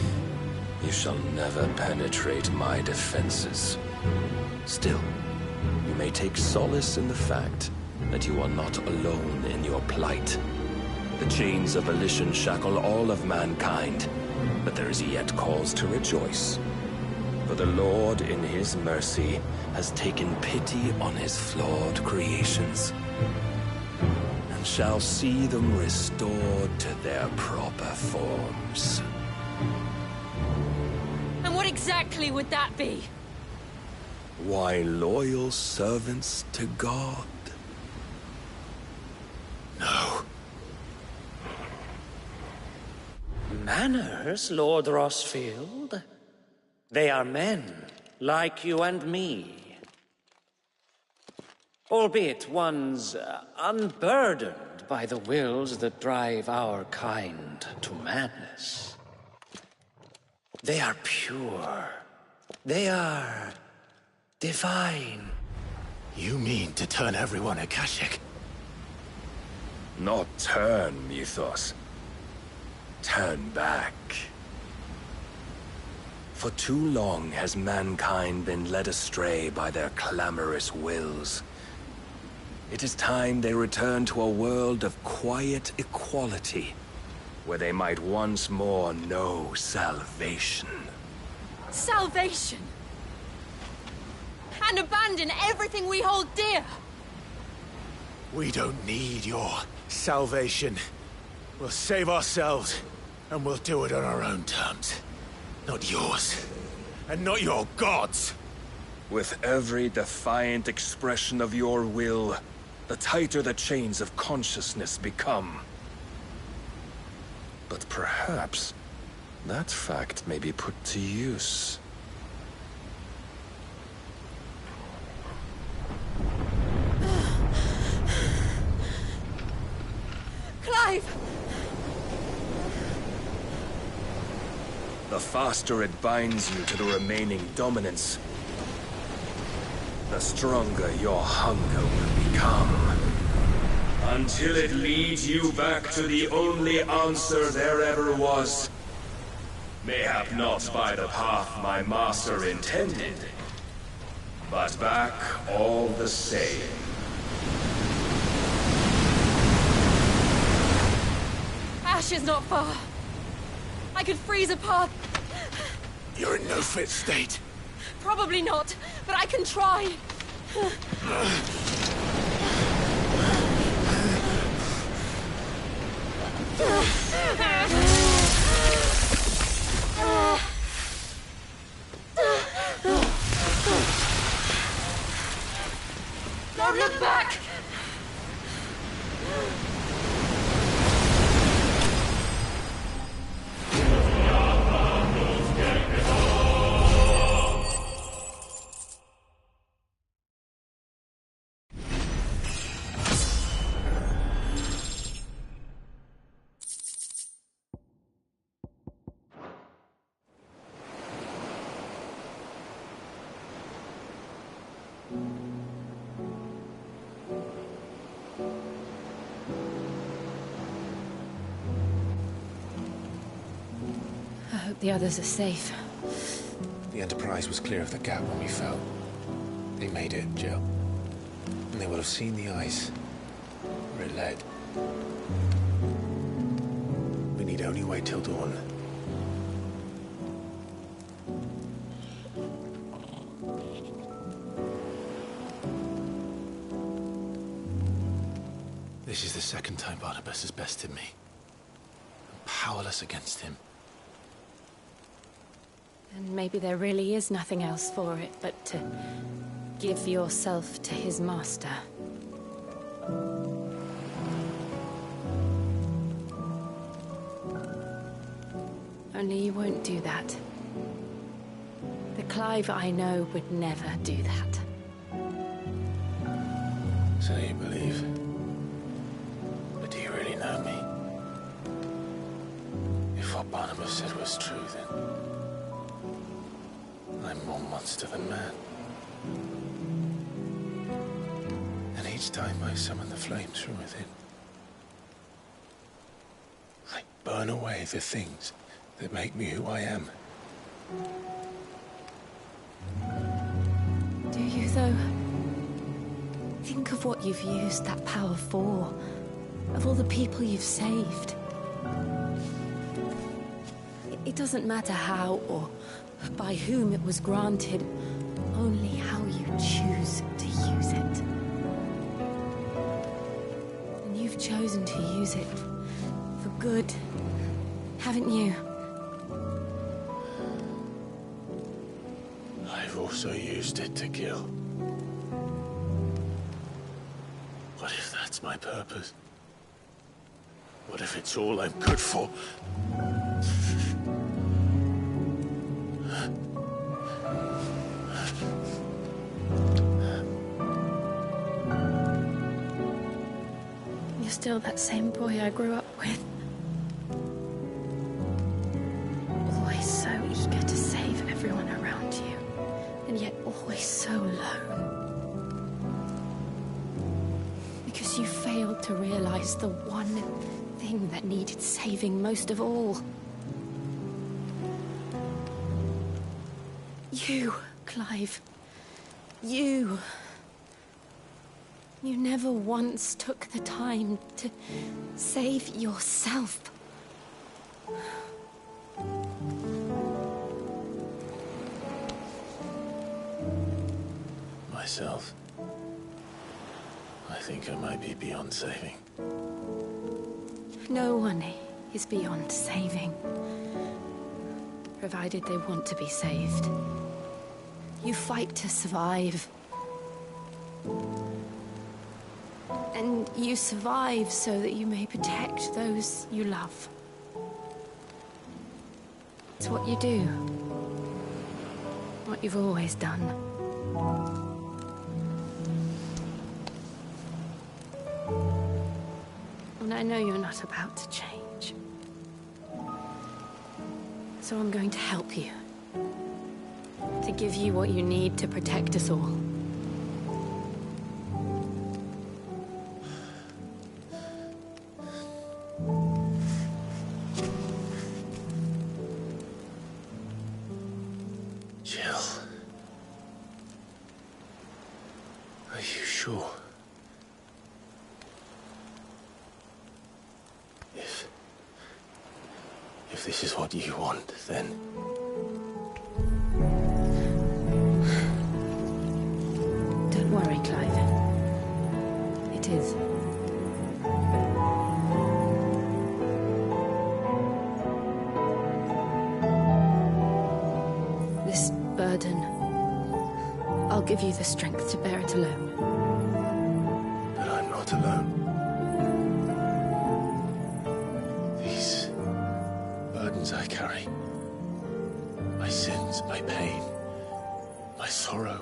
S10: you shall never penetrate my defenses. Still, you may take solace in the fact that you are not alone in your plight. The chains of volition shackle all of mankind, but there is yet cause to rejoice. For the Lord, in his mercy, has taken pity on his flawed creations, and shall see them restored to their proper forms.
S19: And what exactly would that be?
S10: Why, loyal servants to God.
S1: No.
S11: Manners, Lord Rossfield? They are men, like you and me. Albeit ones unburdened by the wills that drive our kind to madness. They are pure. They are divine.
S1: You mean to turn everyone Akashic?
S10: Not turn, Mythos. Turn back. For too long has mankind been led astray by their clamorous wills. It is time they return to a world of quiet equality, where they might once more know salvation.
S19: Salvation? And abandon everything we hold dear?
S1: We don't need your salvation. We'll save ourselves, and we'll do it on our own terms. Not yours. And not your gods!
S10: With every defiant expression of your will, the tighter the chains of consciousness become. But perhaps that fact may be put to use.
S19: Clive!
S10: The faster it binds you to the remaining dominance, the stronger your hunger will become. Until it leads you back to the only answer there ever was. Mayhap not by the path my master intended, but back all the same.
S19: Ash is not far. I could freeze a path.
S1: You're in no fit state.
S19: Probably not, but I can try. Don't look back!
S3: The others are safe.
S1: The Enterprise was clear of the gap when we fell. They made it, Jill. And they will have seen the ice where it led. We need only wait till dawn. This is the second time Barnabas has bested me. I'm powerless against him.
S3: And maybe there really is nothing else for it but to give yourself to his master. Only you won't do that. The Clive I know would never do that.
S1: So you believe? But do you really know me? If what Barnabas said was true, then I'm more monster than man. And each time I summon the flames from within, I burn away the things that make me who I am.
S3: Do you, though? Think of what you've used that power for, of all the people you've saved. It doesn't matter how or by whom it was granted, only how you choose to use it. And you've chosen to use it for good, haven't you?
S1: I've also used it to kill. What if that's my purpose? What if it's all I'm good for?
S3: You're still that same boy I grew up with. Always so eager to save everyone around you, and yet always so alone. Because you failed to realize the one thing that needed saving most of all. You, Clive. You. You never once took the time to save yourself.
S1: Myself? I think I might be beyond saving.
S3: No one is beyond saving, provided they want to be saved. You fight to survive. And you survive so that you may protect those you love. It's what you do. What you've always done. And I know you're not about to change. So I'm going to help you. To give you what you need to protect us all.
S1: Jill. Are you sure? If this is what you want, then...
S3: Don't worry, Clive. It is. This burden, I'll give you the strength to bear it alone.
S1: But I'm not alone. These burdens I carry, my sins, my pain, my sorrow,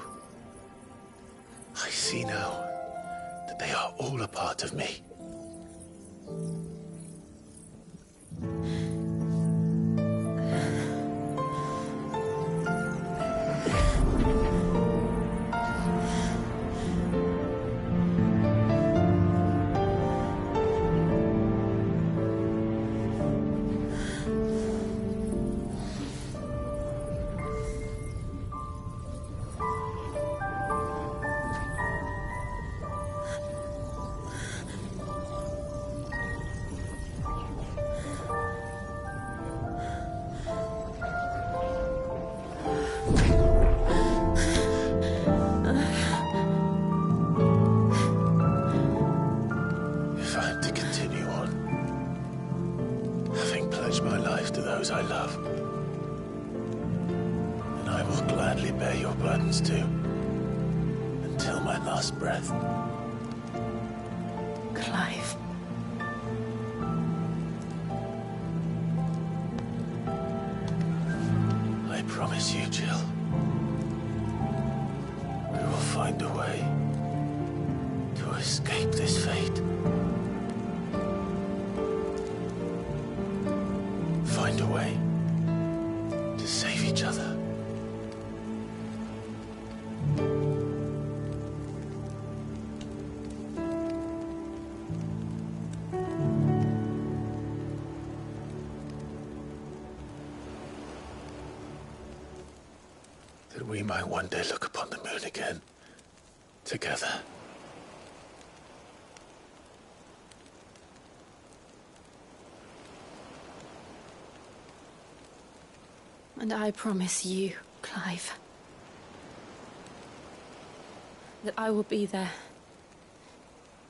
S1: I see now that they are all a part of me. comes to. Until my last breath.
S3: Clive.
S1: I promise you, Jill. We will find a way to escape this fate. Find a way to save each other. That we might one day look upon the moon again, together.
S3: And I promise you, Clive, that I will be there,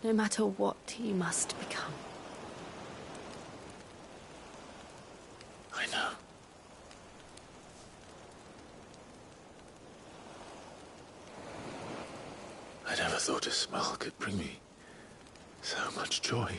S3: no matter what you must become.
S1: I know. I never thought a smile could bring me so much joy.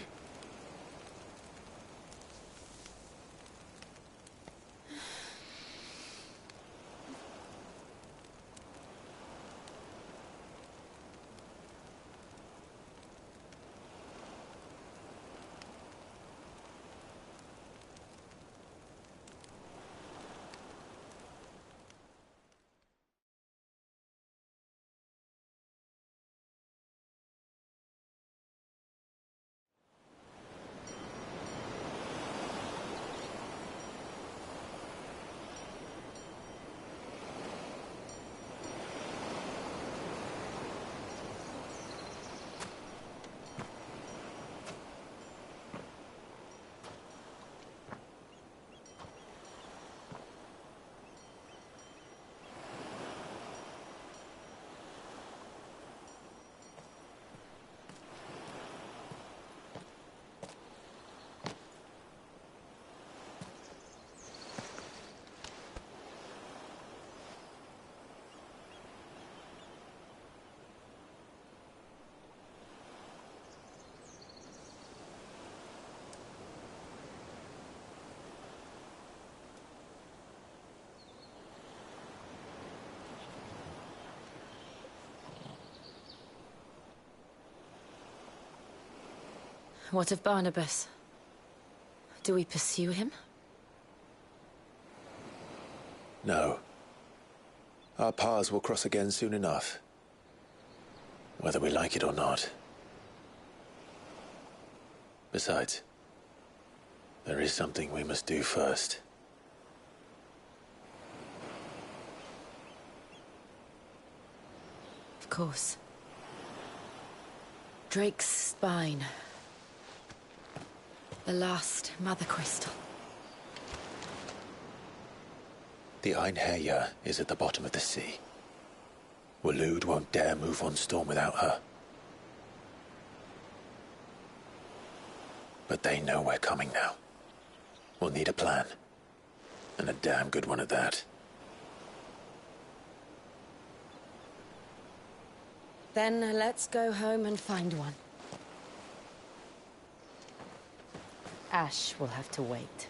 S3: What of Barnabas? Do we pursue him?
S1: No. Our paths will cross again soon enough. Whether we like it or not. Besides, there is something we must do first.
S3: Of course. Drake's spine. The last Mother Crystal.
S1: The Einherjar is at the bottom of the sea. Waloed won't dare move on Storm without her. But they know we're coming now. We'll need a plan. And a damn good one at that.
S3: Then let's go home and find one. Ash will have to wait.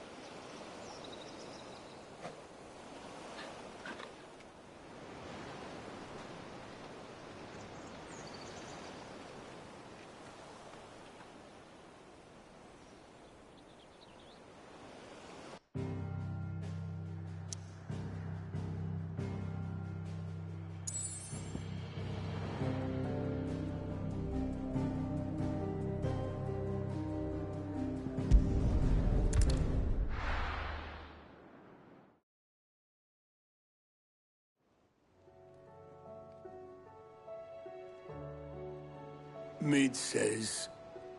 S10: Mid says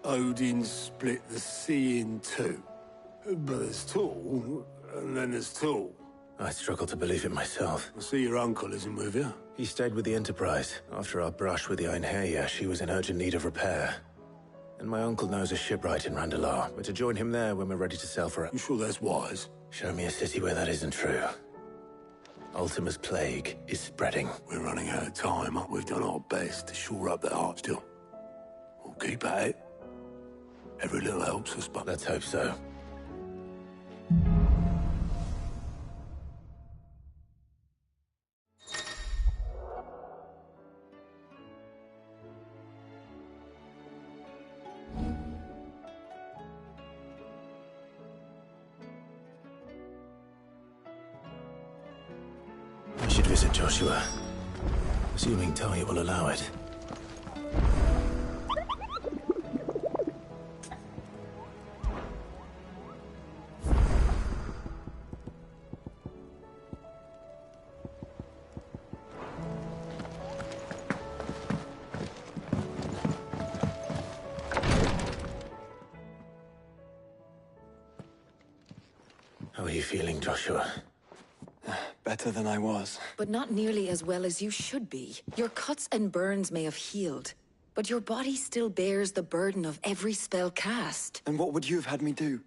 S10: Odin split the sea in two. But there's Tall, and then there's Tall.
S1: I struggle to believe it myself.
S10: I see your uncle isn't with you.
S1: He stayed with the Enterprise. After our brush with the Einherjar, she was in urgent need of repair. And my uncle knows a shipwright in Randalar. We're to join him there when we're ready to sail for it.
S10: You sure that's wise?
S1: Show me a city where that isn't true. Ultima's plague is spreading.
S10: We're running out of time, but we've done our best to shore up the heart still. We'll keep at it. Every little helps us, but...
S1: Let's hope so. I should visit Joshua, assuming Talia will allow it. How are you feeling, Joshua?
S17: Better than I was.
S13: But not nearly as well as you should be. Your cuts and burns may have healed, but your body still bears the burden of every spell cast.
S17: And what would you have had me do?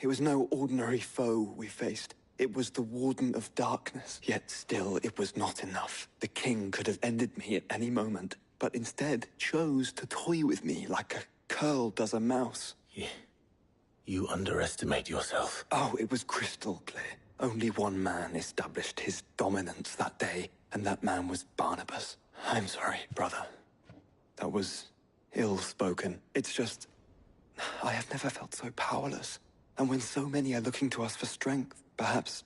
S17: It was no ordinary foe we faced. It was the Warden of Darkness. Yet still, it was not enough. The king could have ended me at any moment, but instead chose to toy with me like a curl does a mouse.
S1: You underestimate yourself.
S17: Oh, it was crystal clear. Only one man established his dominance that day, and that man was Barnabas. I'm sorry, brother. That was ill-spoken. It's just... I have never felt so powerless. And when so many are looking to us for strength, perhaps...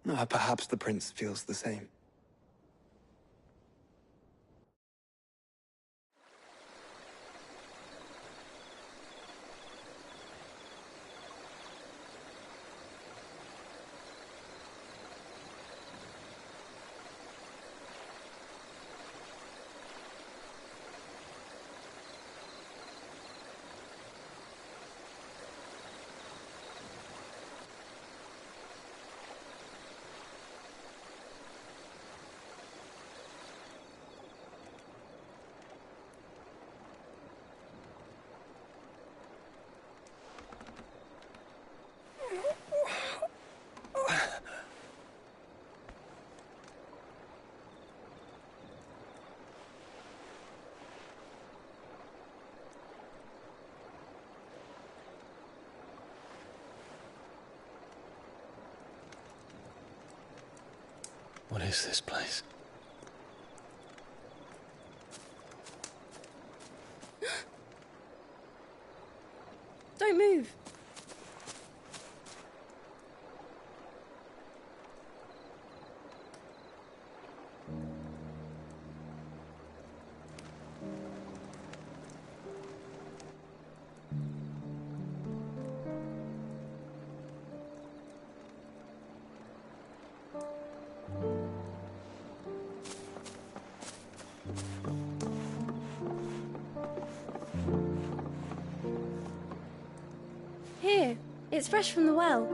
S17: perhaps the prince feels the same.
S1: What is this place?
S19: Don't move. Here, it's fresh from the well.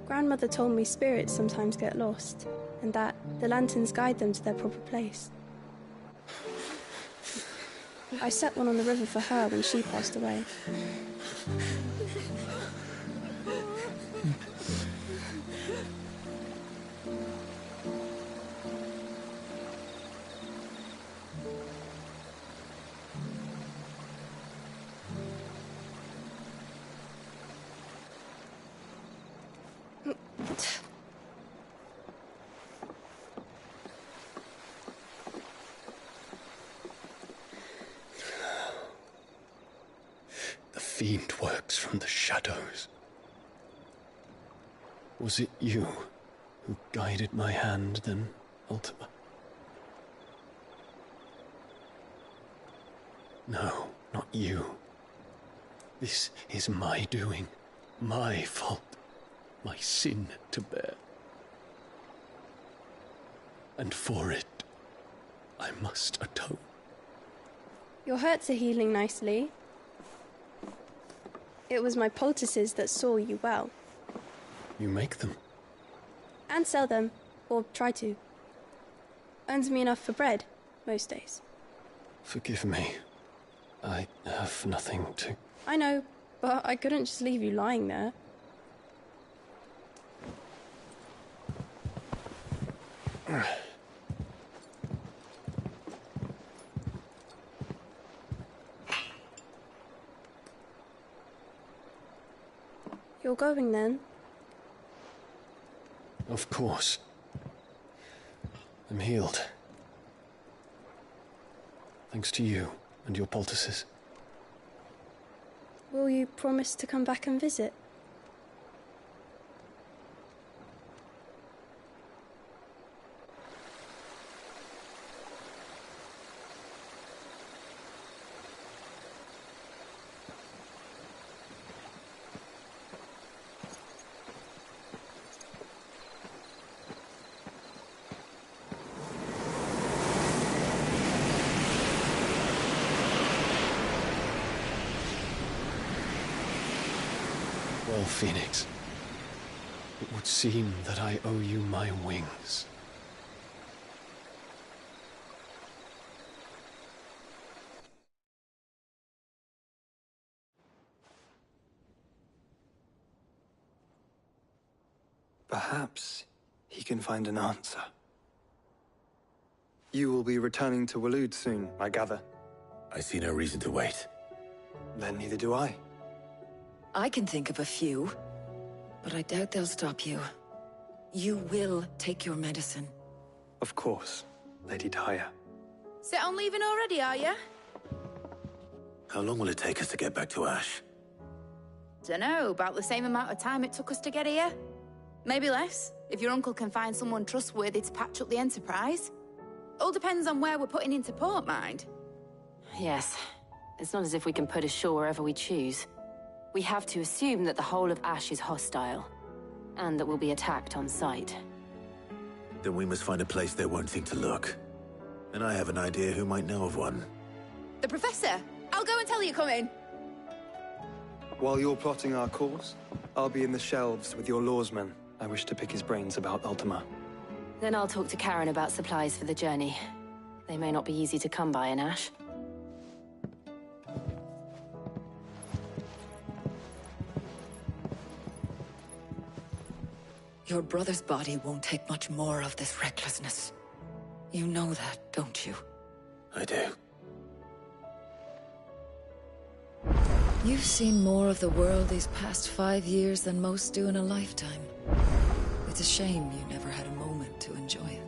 S19: Grandmother told me spirits sometimes get lost, and that the lanterns guide them to their proper place. I set one on the river for her when she passed away.
S10: The fiend works from the shadows. Was it you who guided my hand then, Ultima? No, not you. This is my doing, my fault, my sin to bear. And for it, I must atone.
S19: Your hurts are healing nicely. It was my poultices that saw you well.
S10: You make them?
S19: And sell them, or try to. Earns me enough for bread, most days.
S10: Forgive me. I have nothing to...
S19: I know, but I couldn't just leave you lying there. You're going then?
S10: Of course. I'm healed. Thanks to you and your poultices.
S19: Will you promise to come back and visit?
S10: Well, Phoenix, it would seem that I owe you my wings.
S17: Perhaps he can find an answer. You will be returning to Waloed soon, I gather.
S1: I see no reason to wait.
S17: Then neither do I.
S13: I can think of a few, but I doubt they'll stop you. You will take your medicine.
S17: Of course, Lady Daya.
S16: Set on leaving already, are you?
S1: How long will it take us to get back to Ash?
S16: Dunno, about the same amount of time it took us to get here. Maybe less, if your uncle can find someone trustworthy to patch up the Enterprise. All depends on where we're putting into port, mind.
S3: Yes. It's not as if we can put ashore wherever we choose. We have to assume that the whole of Ash is hostile, and that we'll be attacked on sight.
S1: Then we must find a place they won't think to look. And I have an idea who might know of one.
S16: The Professor! I'll go and tell you come in.
S17: While you're plotting our course, I'll be in the shelves with your lawsman. I wish to pick his brains about Ultima.
S3: Then I'll talk to Karen about supplies for the journey. They may not be easy to come by in Ash.
S13: Your brother's body won't take much more of this recklessness. You know that, don't you?
S1: I do.
S13: You've seen more of the world these past 5 years than most do in a lifetime. It's a shame you never had a moment to enjoy it.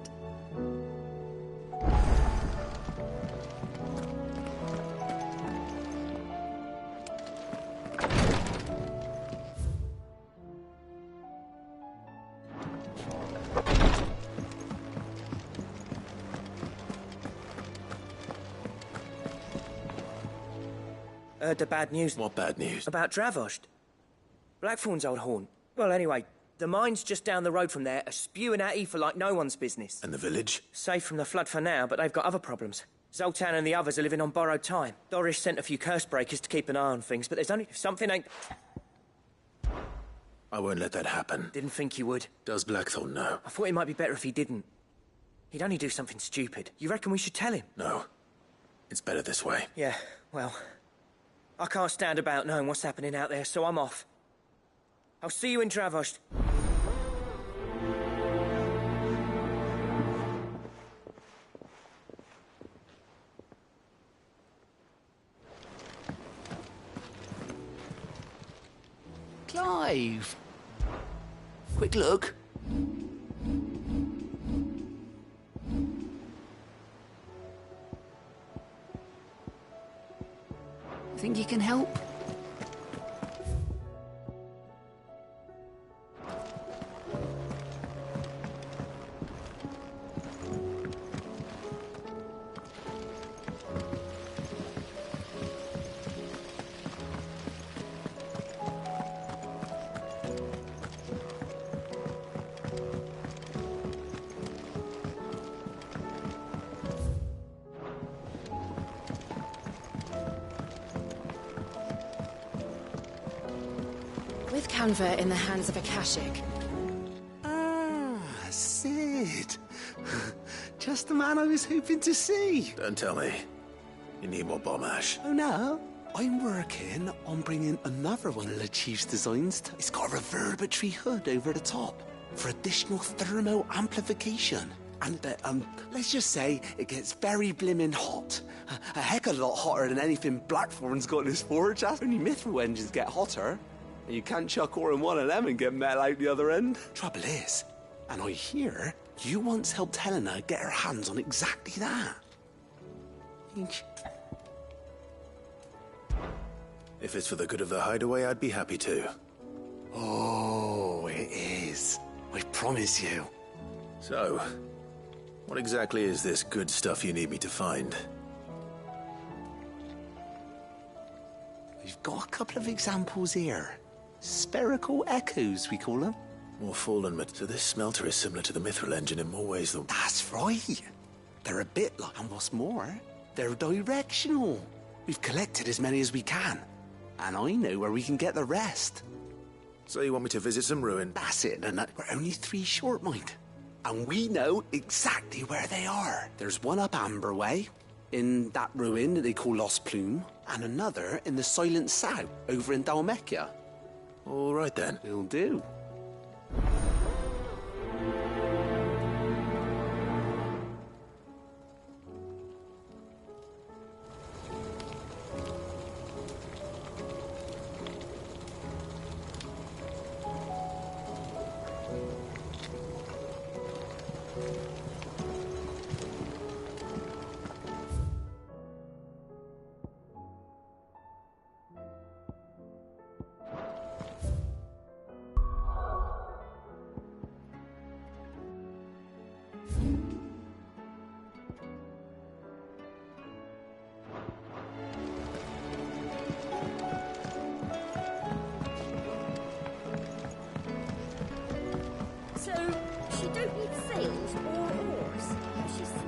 S5: Heard the bad news.
S1: What bad news?
S5: About Dravost. Blackthorn's old haunt. Well, anyway, the mines just down the road from there are spewing out ether like no one's business.
S1: And the village?
S5: Safe from the flood for now, but they've got other problems. Zoltan and the others are living on borrowed time. Doris sent a few curse breakers to keep an eye on things, but there's only something ain't...
S1: I won't let that happen.
S5: Didn't think you would.
S1: Does Blackthorn know?
S5: I thought it might be better if he didn't. He'd only do something stupid. You reckon we should tell him?
S1: No. It's better this way.
S5: Yeah, well... I can't stand about knowing what's happening out there, so I'm off. I'll see you in Dravost.
S14: Clive! Quick look. Think you can help?
S13: canva in the hands of a Akashic.
S21: Ah, Sid. Just the man I was hoping to see.
S1: Don't tell me. You need more bomb ash.
S21: Oh, no. I'm working on bringing another one of the Chief's designs. It's got a reverberatory hood over the top for additional thermo amplification. And, let's just say it gets very blimmin' hot. A heck of a lot hotter than anything Blackthorn's got in his forge. Only mithril engines get hotter. And you can't chuck ore in one of them and get metal out the other end. Trouble is, and I hear you once helped Helena get her hands on exactly that.
S1: If it's for the good of the hideaway, I'd be happy to.
S21: Oh, it is. I promise you.
S1: So, what exactly is this good stuff you need me to find?
S21: We've got a couple of examples here. Spherical echoes, we call them.
S1: More fallen, so this smelter is similar to the mithril engine in more ways than...
S21: That's right. They're a bit like... And what's more, they're directional. We've collected as many as we can. And I know where we can get the rest.
S1: So you want me to visit some ruin?
S21: That's it, and we're only 3 short, mind. And we know exactly where they are. There's one up Amber Way, in that ruin that they call Lost Plume, and another in the Silent South, over in Dalmekia.
S1: All right, then.
S21: Will do.
S9: So, she don't need sails or oars. She's still...